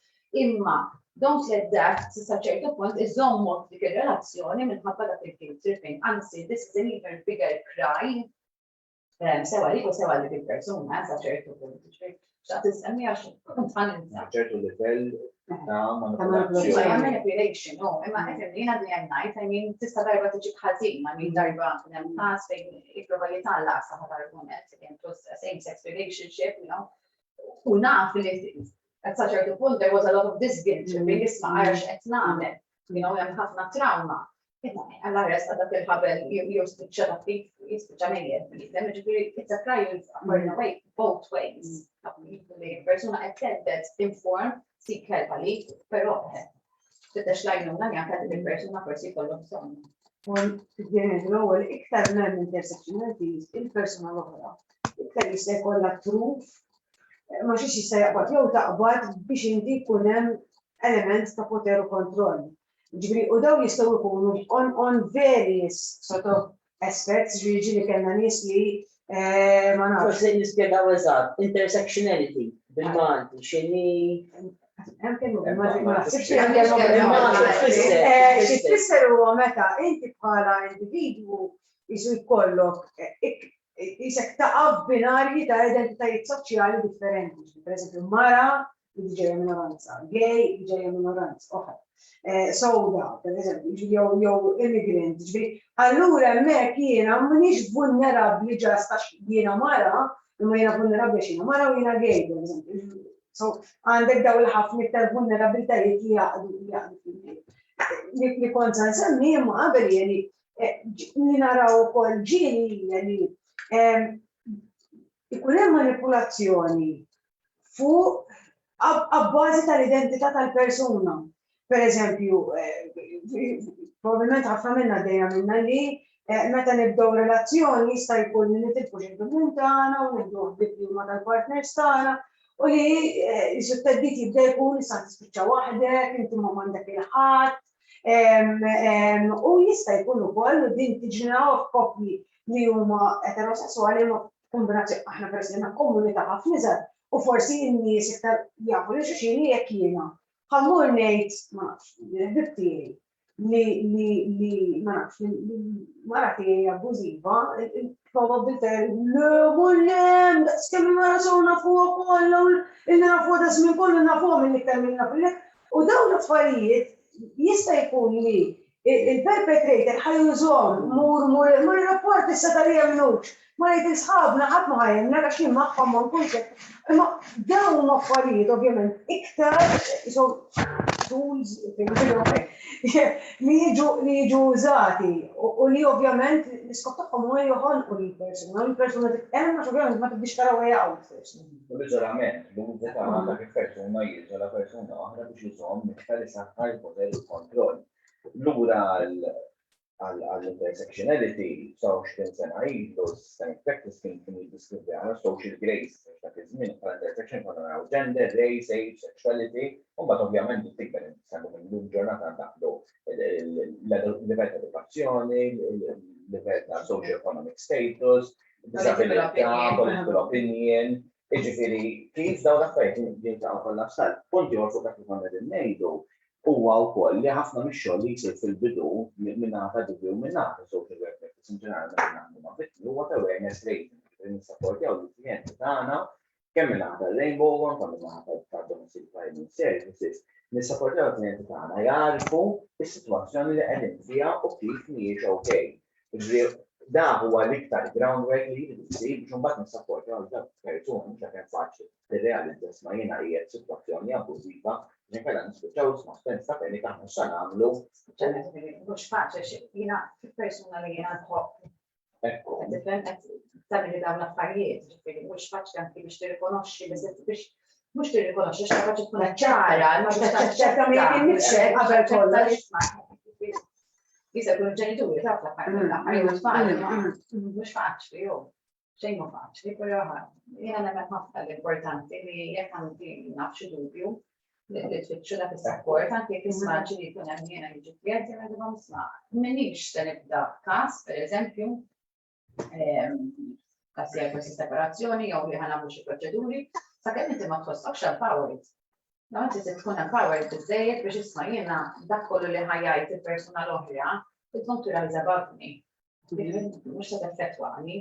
Imma don't let that sa ċertu punt iżommok dik ir-relazzjoni minħabba dak il-guilt tripping. Anzi, this is an even bigger cry. Sewa li u sewa li bil-persuna sa ċertu punt. X'qed insemmi għax kont ħaninsa. ċertu livell ta' Manipulation, manipulazzjoni. no, imma jiena li ngħid, I mean, tista' darba tiġi ħażin, I mean darba hemm każ fejn jipprova jitgħallaq sa ħadd argument plus same-sex relationship, you know. U naf li at ċertu punt there was a lot of this guilt tripping isma' għax qed nagħmel, you know, hemm ħafna trauma. Alla resta dak il-ħabel jew spiċċa ta' ftit jispiċċa mejjed. It's a cry away both ways. Persuna qed teddet inform seek help għalik, però tittex lajnuna jgħid il-persuna forsi jkollhom bżonn. Fil-ġenet l-ewwel iktar m'hemm intersectionalities il-persuna l-oħra. Iktar jista' jkollha truf ma xiex jista' jaqbad jew taqbad biex inti jkun hemm element ta' poter u kontroll. Ġifieri u dawn jistgħu jkunu on various sort of aspects, ġifieri kellna nies li ma nafx. Forsi nispjegaw eżatt, intersectionality bil-Malti, x'inhi. Hemm kellu ma naħsibx li hemm kellu xi tfisser huwa meta inti bħala individwu jisu jkollok isek taqaf binarji ta' identitajiet soċjali differenti. Pereżempju mara li ġejja minoranza, gay li ġejja minoranza, oħra. Sowda, pereżempju, jew immigrant, ġifieri. Allura hemmhekk jiena m'iniex vulnerabbli ġast għax jiena mara, imma jiena vulnerabbli għax jiena mara u jiena gay, pereżempju. So għandek daw il-ħafna iktar vulnerabilitajiet li jaqdu fil-ġej. Li kont se nsemmi imma qabel jeni li naraw ukoll ġieli jeni ikun hemm manipulazzjoni fuq abbażi tal-identità tal-persuna. Pereżempju, probabbilment ħafna minnha dejja minna li meta nibdew relazzjoni jista' jkun li nitilfu xi tagħna u nibdew bil-klima tal-partners tagħna u li s-teddit jibda jkun issa tispiċċa waħdek, inti ma m'għandek il-ħadd, u jista' jkun ukoll din tiġina f'koppji li huma eterosessuali ma kombinazzjoni aħna pereżempju komunità ħafna iżgħar u forsi n-nies iktar jafu li xulxin jekk jiena. Ħammur ngħid ma nafx il-ħbib tiegħi li ma nafx mara tiegħi abbużiva, probabbiltà l-mullem daqskemm mara sewna fuq kollu il-nafu da żmien kollu nafuhom il-iktar minn nafilek u dawn l-affarijiet jista' jkun li il-perpetrator ħajużhom mur ir-rapport issa tarija minux. Ma jgħid il-sħabna ħadd ma ħajjemna għax jien magħhom ma nkunx imma dawn affarijiet ovvjament iktar tools li jiġu użati u li ovvjament l-iskop tagħhom huwa joħolqu lill-persuna, l-persuna hemm ovvjament ma tibdix tara way out first. Meġġorament, l-użu ta' dak il-persuna jiġu la persuna oħra biex jużhom iktar isaħħar il-poter u l-kontroll. Lura għall-intersectionality, so 20 sena ilu, systemic practice kien jiddiskrivi għal social grace, dak iż-żmien bħal-intersection konna naraw gender, race, age, sexuality, u mbagħad ovvjament tikber insemmu minn ġurnata daħlu il-livell ta' edukazzjoni, il-livell ta' socio-economic status, disabilità, political opinion, jiġifieri kif dawn l-affarijiet jintaqgħu kollha f'sal. Punti għal fuq dak li konna qegħdin ngħidu huwa wkoll li ħafna mix-xogħol li jsir fil-bidu minnata dubju u minnata social work practice in ġenerali meta naħdmu ma' vittmi huwa ta' awareness raising li nissapportjaw lill-klijenti tagħna kemm minnata Rainbow One, kemm minnata ta' domicile finance services, nissapportjaw il-klijenti tagħna jarfu is-sitwazzjoni li qegħdin fiha u kif mhijiex okej. Da huwa l-iktar groundwork li jridu jsir biex imbagħad nissapportjaw dak persuna mhux hekk faċli tirrealizza ma jiena qiegħed sitwazzjoni abbużiva Ninkella nispiċċaw isma' stenza fejn aħna x'sa nagħmlu. Mhux faċli jiena persuna li jiena nħobb. Ekku. Tagħmel dawn l-affarijiet, ġifieri mhux faċli anke biex tirrikonoxxi biex mhux tirrikonoxxi x'ħaġa tkun ċara, ma ċerta mi nifxek qabel kollox. Jisa kun ġenituri taf l-affarijiet mhux faċli jew xejn ma faċli, però jiena nemmen ħafna l-importanti li jekk għandi naf xi dubju li tfittxu dak is-sapport anke jekk ismaġi li jkun hemm jiena jiġi klijenti ma dibhom isma' m'inhiex se nibda każ, pereżempju, każ jekk forsi separazzjoni jew li ħanagħmlu xi proċeduri, sakemm inti ma tħossokx empowered. Law inti se tkun empowered biżżejjed biex isma' jiena dak kollu li ħajjajt il-persuna l-oħra it won't rise above me. Mhux se teffettwani.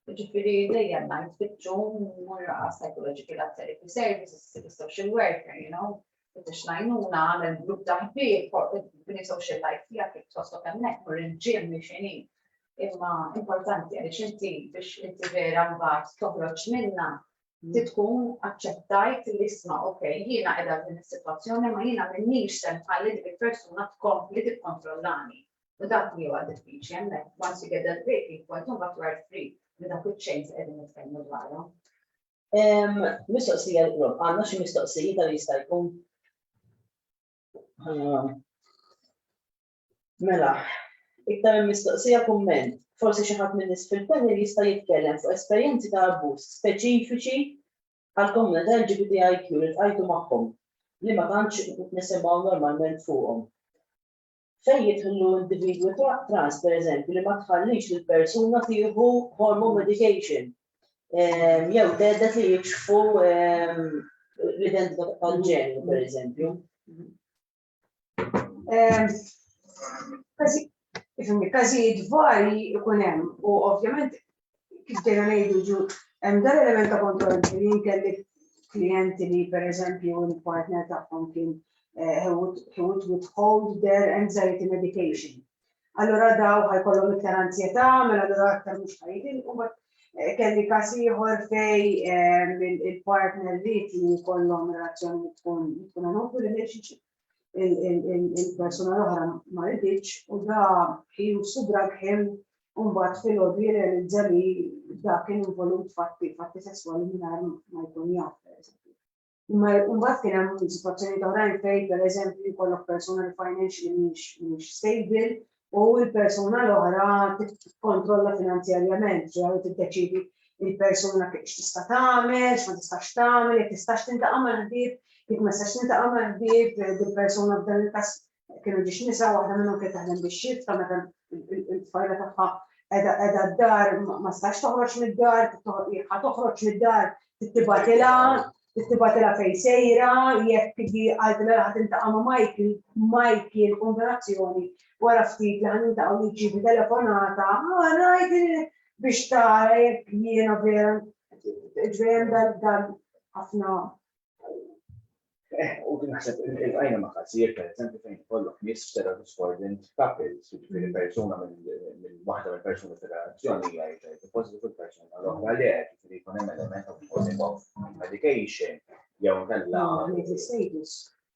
Ġifieri dejjem ngħid tfittxu mmur psychological therapy services, social worker, biex ngħinuna għamel grupp ta' ħbieb bini social life tiegħek kif tħossok hemmhekk mur il-ġim li x'inhi. Imma importanti għaliex inti biex inti vera mbagħad toħroġ minnha tkun aċċettajt li isma' okej, jiena qiegħda f'din is-sitwazzjoni ma jiena m'inhiex se nħalli dik il-persuna tkompli tikkontrollani. U dak li huwa diffiċli hemmhekk once you get that breaking point imbagħad you are free li dak iċ-chains qegħdin nitkellmu dwarhom. Mistoqsija għandna xi mistoqsijiet li jista' jkun. Mela, iktar minn mistoqsija kumment. Forsi xi ħadd minn nies fil-panel jista' jitkellem fuq esperjenzi ta' abbuż speċifiċi għall-komunità LGBTIQ li tqajtu magħhom li ma tantx nisimgħu normalment fuqhom. Fejn jidħlu individwi trans, pereżempju, li ma tħallix lill-persuna tieħu hormone medication. Jew tedet li jikxfu l-identità tal-ġenju, pereżempju. Każijiet varji ikun hemm u ovvjament kif dejja ngħidu hemm dan element ta' kontroll li jinkelli klijenti li pereżempju l-partner tagħhom kien he would withhold their anxiety medication. Allora daw ħajkollhom iktar ansjetà, mela allura aktar mhux ħajdin u kelli każ ieħor fejn il-partner ried li jkollhom relazzjoni tkun an open relationship. Il-persuna l-oħra ma rridx u da he subrak him u mbagħad fil-għodu jirrealizza li dak kien involut fatti sesswali mingħajr ma jkun jaf. Mbagħad kien hemm sitwazzjoni oħrajn fejn pereżempju jkollok persuna li financially mhix stable u l-persuna l-oħra tikkontrolla finanzjarjament, ġew tiddeċidi il-persuna kif tista' tagħmel, x'ma tistax tagħmel, jekk tistax tintaqa' mal-ħbieb, jekk ma tistax tintaqa' mal-ħbieb, il-persuna f'dan il-każ kienu ġiex nisa waħda minnhom kien taħdem bix-xift ta' meta il-tfajla tagħha qiegħda d-dar ma stax toħroġ mid-dar, toħroġ mid-dar tittibatilha fejn sejra, jekk tiġi għadla ħadd intaqa' ma' Michael konverazzjoni wara ftit li ħan intaqgħu jiġibu telefonata, ngħid biex tara jekk jiena vera ġvejjem dan ħafna. U naħseb il-għajna ma' każijiet pereżempju fejn ikollok nies f'terra discordant couples, jiġifieri persuna minn waħda mill-persuni fir-relazzjoni hija positive persuna l-oħra le, jiġifieri jkun hemm element of medication jew nkella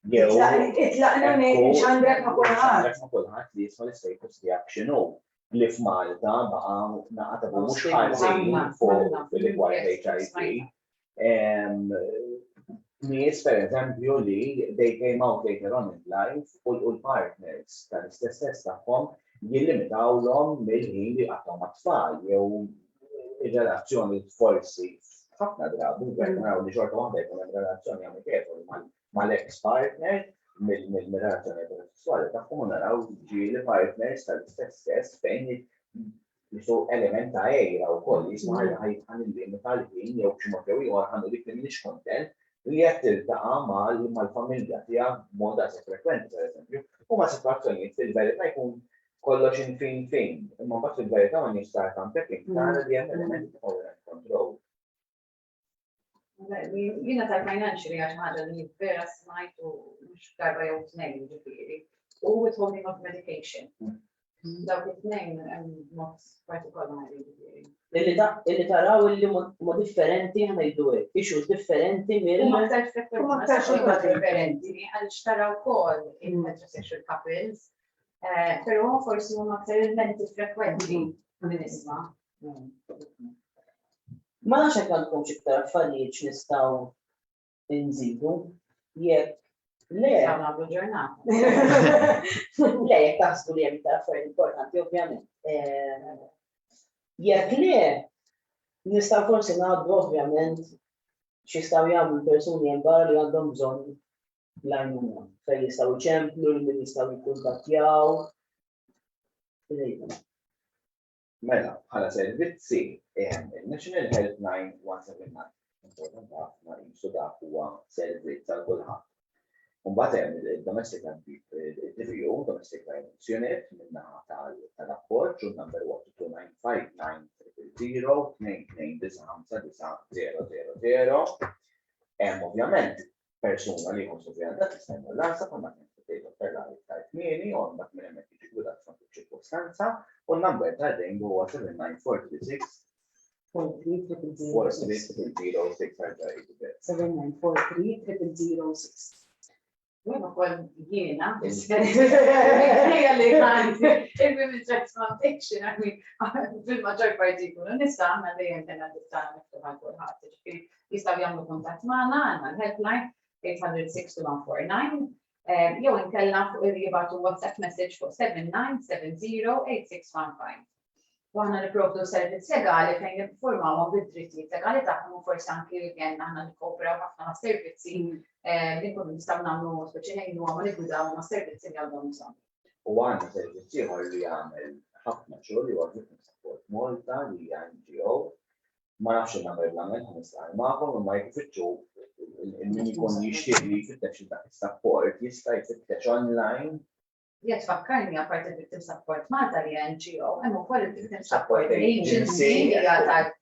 Itlaqna x'għandek ma' kulħadd. X'għandek ma' kulħadd li jisma' l-istatus tiegħek x'inhu. Li f'Malta baqa' naqatabu mhux ħażin fuq fil-rigward HIV. Nies pereżempju li they came out later on in life u l-partners tal-istess sess tagħhom jillimitawlhom mill-ħin li qattgħu mat-tfal jew ir-relazzjoni forsi ħafna drabi qed naraw li xorta waħda jkun hemm relazzjoni amikevoli mal-ex partner mill-relazzjoni sessuali tagħhom u naraw ġieli partners tal-istess sess fejn jisu element ta' ejra wkoll jisma' ħan illimita l-ħin jew b'xi mod jew ieħor ħannu dik li m'iniex kontent li qed tiltaqa' mal-familja tiegħek b'mod daqshekk frekwenti pereżempju u ma' sitwazzjonijiet fil-verità jkun kollox fin, imma mbagħad fil-verità ma nistgħu camping tara li hemm elementi ta' control. Jiena tal-financially għax ħaġa li vera smajtu mhux darba jew tnejn ġifieri u withholding of medication. Dawk it-tnejn hemm mod partikolari ġifieri. Illi taraw illi ma differenti ħanajdu hekk, issues differenti mill differenti għaliex taraw ukoll il-heterosexual couples, però forsi huma aktar elementi frekwenti nisma'. Ma nafx hekk għandkom xi iktar affarijiet nistgħu nżidu jekk le Nagħmlu ġurnata. le jekk taħsbu li hemm iktar affarijiet importanti ovvjament. Jekk le, nistgħu forsi ngħaddu ovvjament x'jistgħu jagħmlu persuni hemm barra li għandhom bżonn l-għajnuna fejn jistgħu jċemplu li min jistgħu jikkuntattjaw. Mela, bħala servizzi il-National Helpline 179. Importanti ħafna jisu dak huwa servizz għal kulħadd. Mbagħad hemm il-Domestic DVU, Domestic Violence Unit, minnaħa tal-appoġġ u number 1-295-930-229-500. Hemm ovvjament persuna li jkun sovjanta tistenna l-ansa bħalma kien tgħidu per iktar kmieni u mbagħad minn hemmhekk jiġi gudat f'ċirkostanza u n-number tal-dejn huwa 7946 7943-0006. Jena kol jiena, ejja li għandi, il-Women's Rights Foundation, fil-maġġor parti jkunu nisa, għanna dejjem kena tistana niftuħ għal kulħadd, ġifieri jistgħu jagħmlu kuntatt magħna, għandna l-helpline 800-6149, jew inkella jibgħatu WhatsApp message fuq 7970-8615. U għanna nipprovdu servizz legali fejn informawhom bid-drittijiet legali tagħhom u forsi anke jien aħna nikkooperaw ħafna ma' servizzi li nkunu nistgħu nagħmlu speċi ngħidu ma niggudaw ma' servizzi li għandhom bżonn. U għandna servizz ieħor li jagħmel ħafna xogħol li huwa Victim Support Malta li hija NGO. Ma nafx il-number l-għamel ħanistar magħhom imma jfittxu min jkun jixtieq li jfittex dak is-support jista' jfittex online. Jgħat fakkarni għapart il-Victim Support Malta li NGO, hemm ukoll il-Victim Support Agency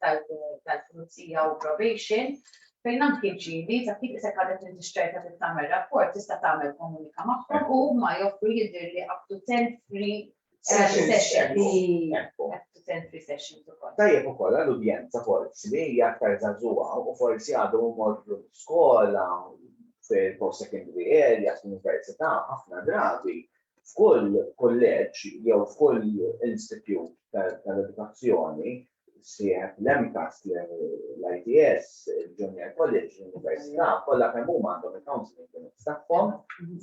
tal-Pulizija u Probation, fejn anke ġieli ta' kif isek għadet nixtrejta tagħmel rapport tista' tagħmel komunika magħhom u huma joffru jidhirli up to 10 free sessions. Up to 10 free sessions ukoll. Tajjeb ukoll għall-udjenza forsi li hija aktar żagħżugħa u forsi għadhom imorru skola fil-post-secondary areas, università, ħafna drabi. F'kull kolleġġ jew f'kull institut tal-edukazzjoni sieħeb l-MCAS, l-ITS, il-Junior College, l-Università, kollha kemm huma għandhom il-counseling units tagħhom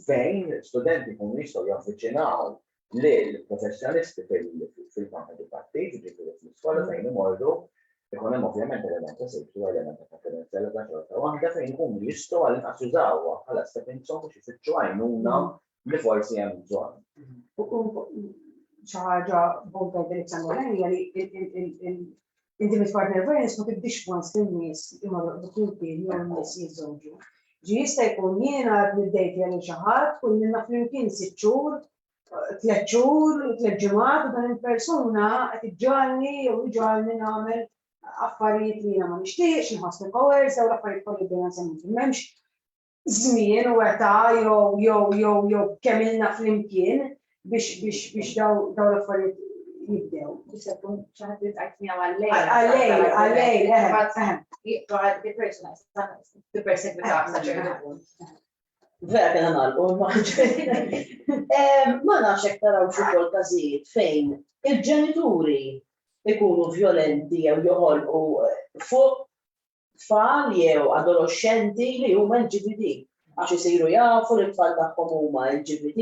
fejn studenti jkunu jistgħu javviċinaw lil professjonisti fil-kamp edukattiv, ġifieri fl-iskola fejn imorru ikun hemm ovvjament element ta' safety u element ta' konfidenzjali ta' xorta waħda fejn ikunu jistgħu għal-inqas jużawha bħala stepping stone biex ifittxu għajnuna li forsi hemm bżonn. Xi ħaġa bonka direzzjoni hija li intimate partner violence ma tibdix once lin-nies imorru flimkien jew nies jiżżewġu. Jista' jkun jiena bdejt jagħmel xi ħadd kull minna flimkien 6 xhur, 3 xhur, 3 ġimgħat u dan il-persuna qed iġġalni jew iġġalni nagħmel affarijiet li jiena ma nixtieqx, inħossni coerced jew l-affarijiet kollha dejjem nsemmu. M'hemmx żmien u età jew kemm ilna flimkien biex daw l-affarijiet jibdew. Jista' jkun xi ħadd li tgħidni għal-lejl. Għal-lejl, The person is the percent without such a good. Vera kena nagħlqu ma nafx hekk taraw xi kol każijiet fejn il-ġenituri ikunu violenti jew joħolqu fuq tfal jew adolescenti li huma LGBT għax isiru jafu li t-tfal tagħhom huma LGBT.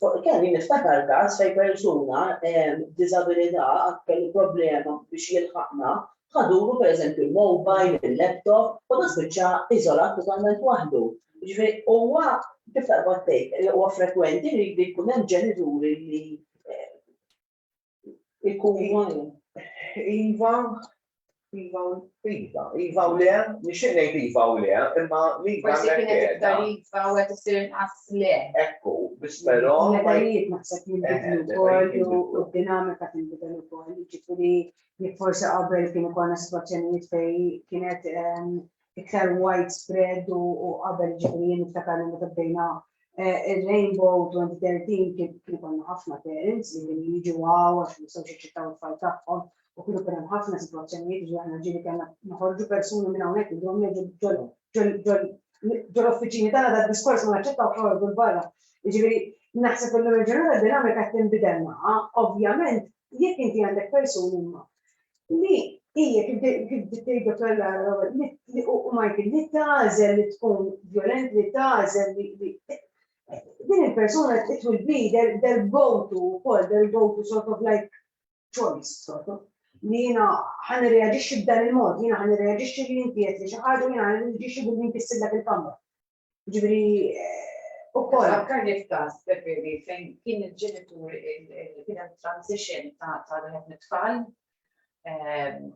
Kelli niftakar każ fejn persuna b'diżabilità kellu problema biex jilħaqna ħadulu pereżempju il-mobile, il-laptop u da spiċċa iżolat totalment waħdu. Ġifieri huwa kif taqbad tgħid huwa frekwenti li jkun hemm ġenituri li jkunu Iva u le, nixtieq ngħid iva u le, imma iva Forsi kienet iktar iva u qed isir inqas le. ekku, biss però Il-medalijiet naħseb jinbidlu wkoll u d-dinamika tinbidel ukoll. Ġifieri jekk forsi qabel kien ikollna sitwazzjonijiet fejn kienet iktar widespread u qabel ġifieri niftakar li meta bdejna il-Rainbow 2013 kien ikollna ħafna parents li jiġu għaw għax nistgħu jiċċittaw it-tfal tagħhom u kienu kien hemm ħafna sitwazzjonijiet ġi aħna ġieli kellna noħorġu persuni minn hawnhekk idhom ġol-uffiċini tagħna tad-diskors ma naċċettaw xogħol barra. Jiġifieri naħseb illum il-ġurnata d-dinamika qed tinbidel magħha, ovvjament jekk inti għandek persuni li hija kif tgħidu kellha u Michael li tagħżel li tkun violent li tagħżel li din il-persuna it will be their go-to sort of like choice sort of. Li jiena ħan irreaġixxi b'dan il-mod, jiena ħan irreaġixxi li inti qed li xi ħaġa u jiena ħan irreaġixxi billi inti ssillek il-kamra. Ġifieri ukoll. Fakkarni f'każ preferi fejn kien il-ġenitur kien hemm transition ta' ħafna tfal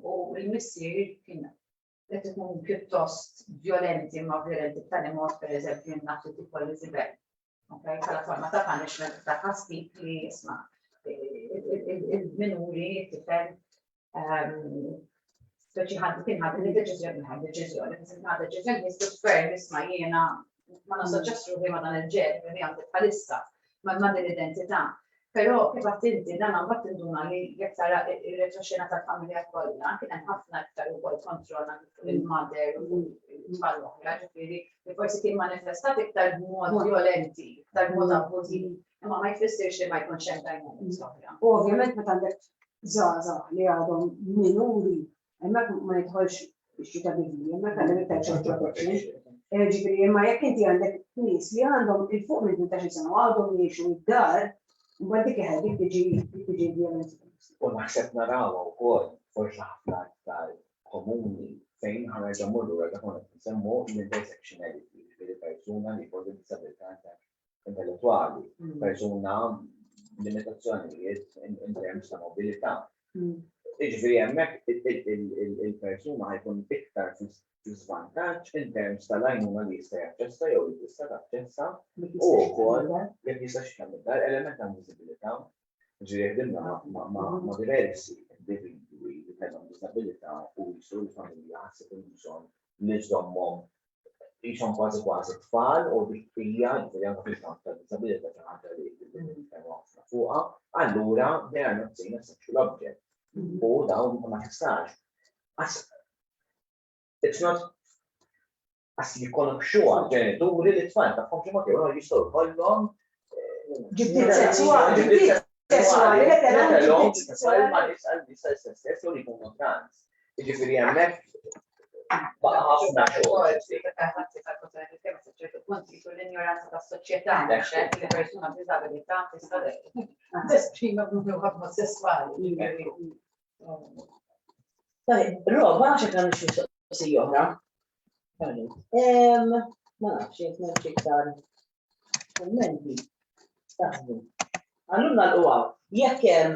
u l-missier kien qed ikun pjuttost violenti ma violenti b'tali mod pereżempju nagħtu tipo Elizabeth. Okay, bħala forma ta' punishment ta' kastik li jisma' il-minuri tifel speċi ħadd kien ħadd il-deċiżjoni jistgħu ferm isma' jiena ma nassoċjax ruħi ma dan il-ġeneri li għandi bħalissa ma din l-identità. Però kif qed inti dan mbagħad tinduna li jekk tara ir-retroxxena tal-familja kollha kien hemm ħafna iktar ukoll kontroll fuq il-mader u l-tfal oħra, ġifieri li forsi kien manifestat iktar b'mod violenti, iktar b'mod abbużiv, imma ma jfissirx li ma jkunx hemm dynamics oħra. U ovvjament meta għandek żgħażagħ li għadhom minuri, hemmhekk ma jidħolx ix-xita bidli, hemmhekk għandek iktar protection. Ġifieri imma jekk inti għandek nies li għandhom il-fuq minn 18 sena u għadhom jgħixu id-dar, mbagħad dik ħadik tiġi violenza. u naħseb narawha wkoll forsi ħafna iktar komuni fejn ħanerġa' mmorru rega kont qed nisemmu l-intersectionality, ġifieri persuna li jkollu disabilità intellettwali, persuna limitazzjonijiet in terms ta' mobilità. Jiġifieri hemmhekk il-persuna ħajkun iktar fi żvantaġġ in terms tal-għajnuna li jista' jaċċessa jew li tista' taċċessa u wkoll jekk jista' x'jagħmel dar element ta' viżibilità. Ġifieri ħdimna ma' diversi individwi li kellhom disabilità u jistgħu l-familja ħasseb il-bżonn li żommhom ishom kważi tfal u dik hija ġifieri anke fil-kamp tad-disabilità xi ħaġa li nitkellmu ħafna fuqha, allura they are not seen as sexual object. U dawn ma tistax. It's not as li jkollok ġenituri li tfal tagħhom xi mod jew jistgħu jkollhom Ġibdiet sesswali, ma jisal stess u li jkunu trans. Jiġifieri hemmhekk baqa' ħafna xogħol. L-ignoranza tas-soċjetà għax li persuna b'diżabilità tista' tesprima b'mod sesswali. Rob, ma nafx kan nixu si oħra. Ma nafx jekk nafx iktar kummenti. Taħdu. Allura l-qwaw, jekk hemm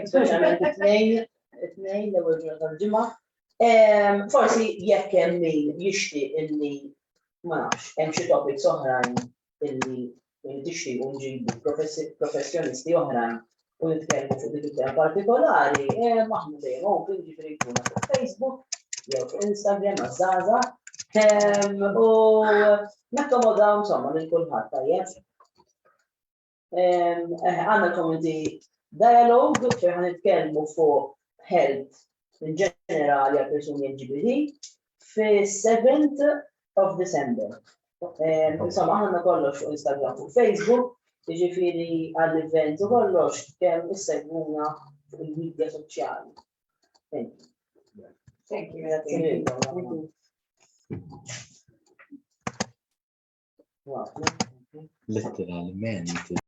speċjalment it-tnejn l-ewwel ġurnata tal-ġimgħa. Forsi jekk hemm min jixtieq illi ma nafx hemm xi topics oħrajn illi tixtiequ nġibu professjonisti oħrajn u nitkellmu fuq dik il-tema partikolari, aħna dejjem open ġifieri jkunu fuq Facebook jew fuq Instagram għaż-żgħażagħ u nakkomodaw insomma lil kulħadd tajjeb. Għandna community dialogue fejn ħan nitkellmu fuq health in ġenerali għal persuni LGBT fi 7th of December. Insomma, ħanna kollox fuq Instagram u Facebook, jiġifieri għall-event u kollox kemm issegwuna fuq il-medja soċjali. Thank you. Thank you. Grazie mille. Literalment.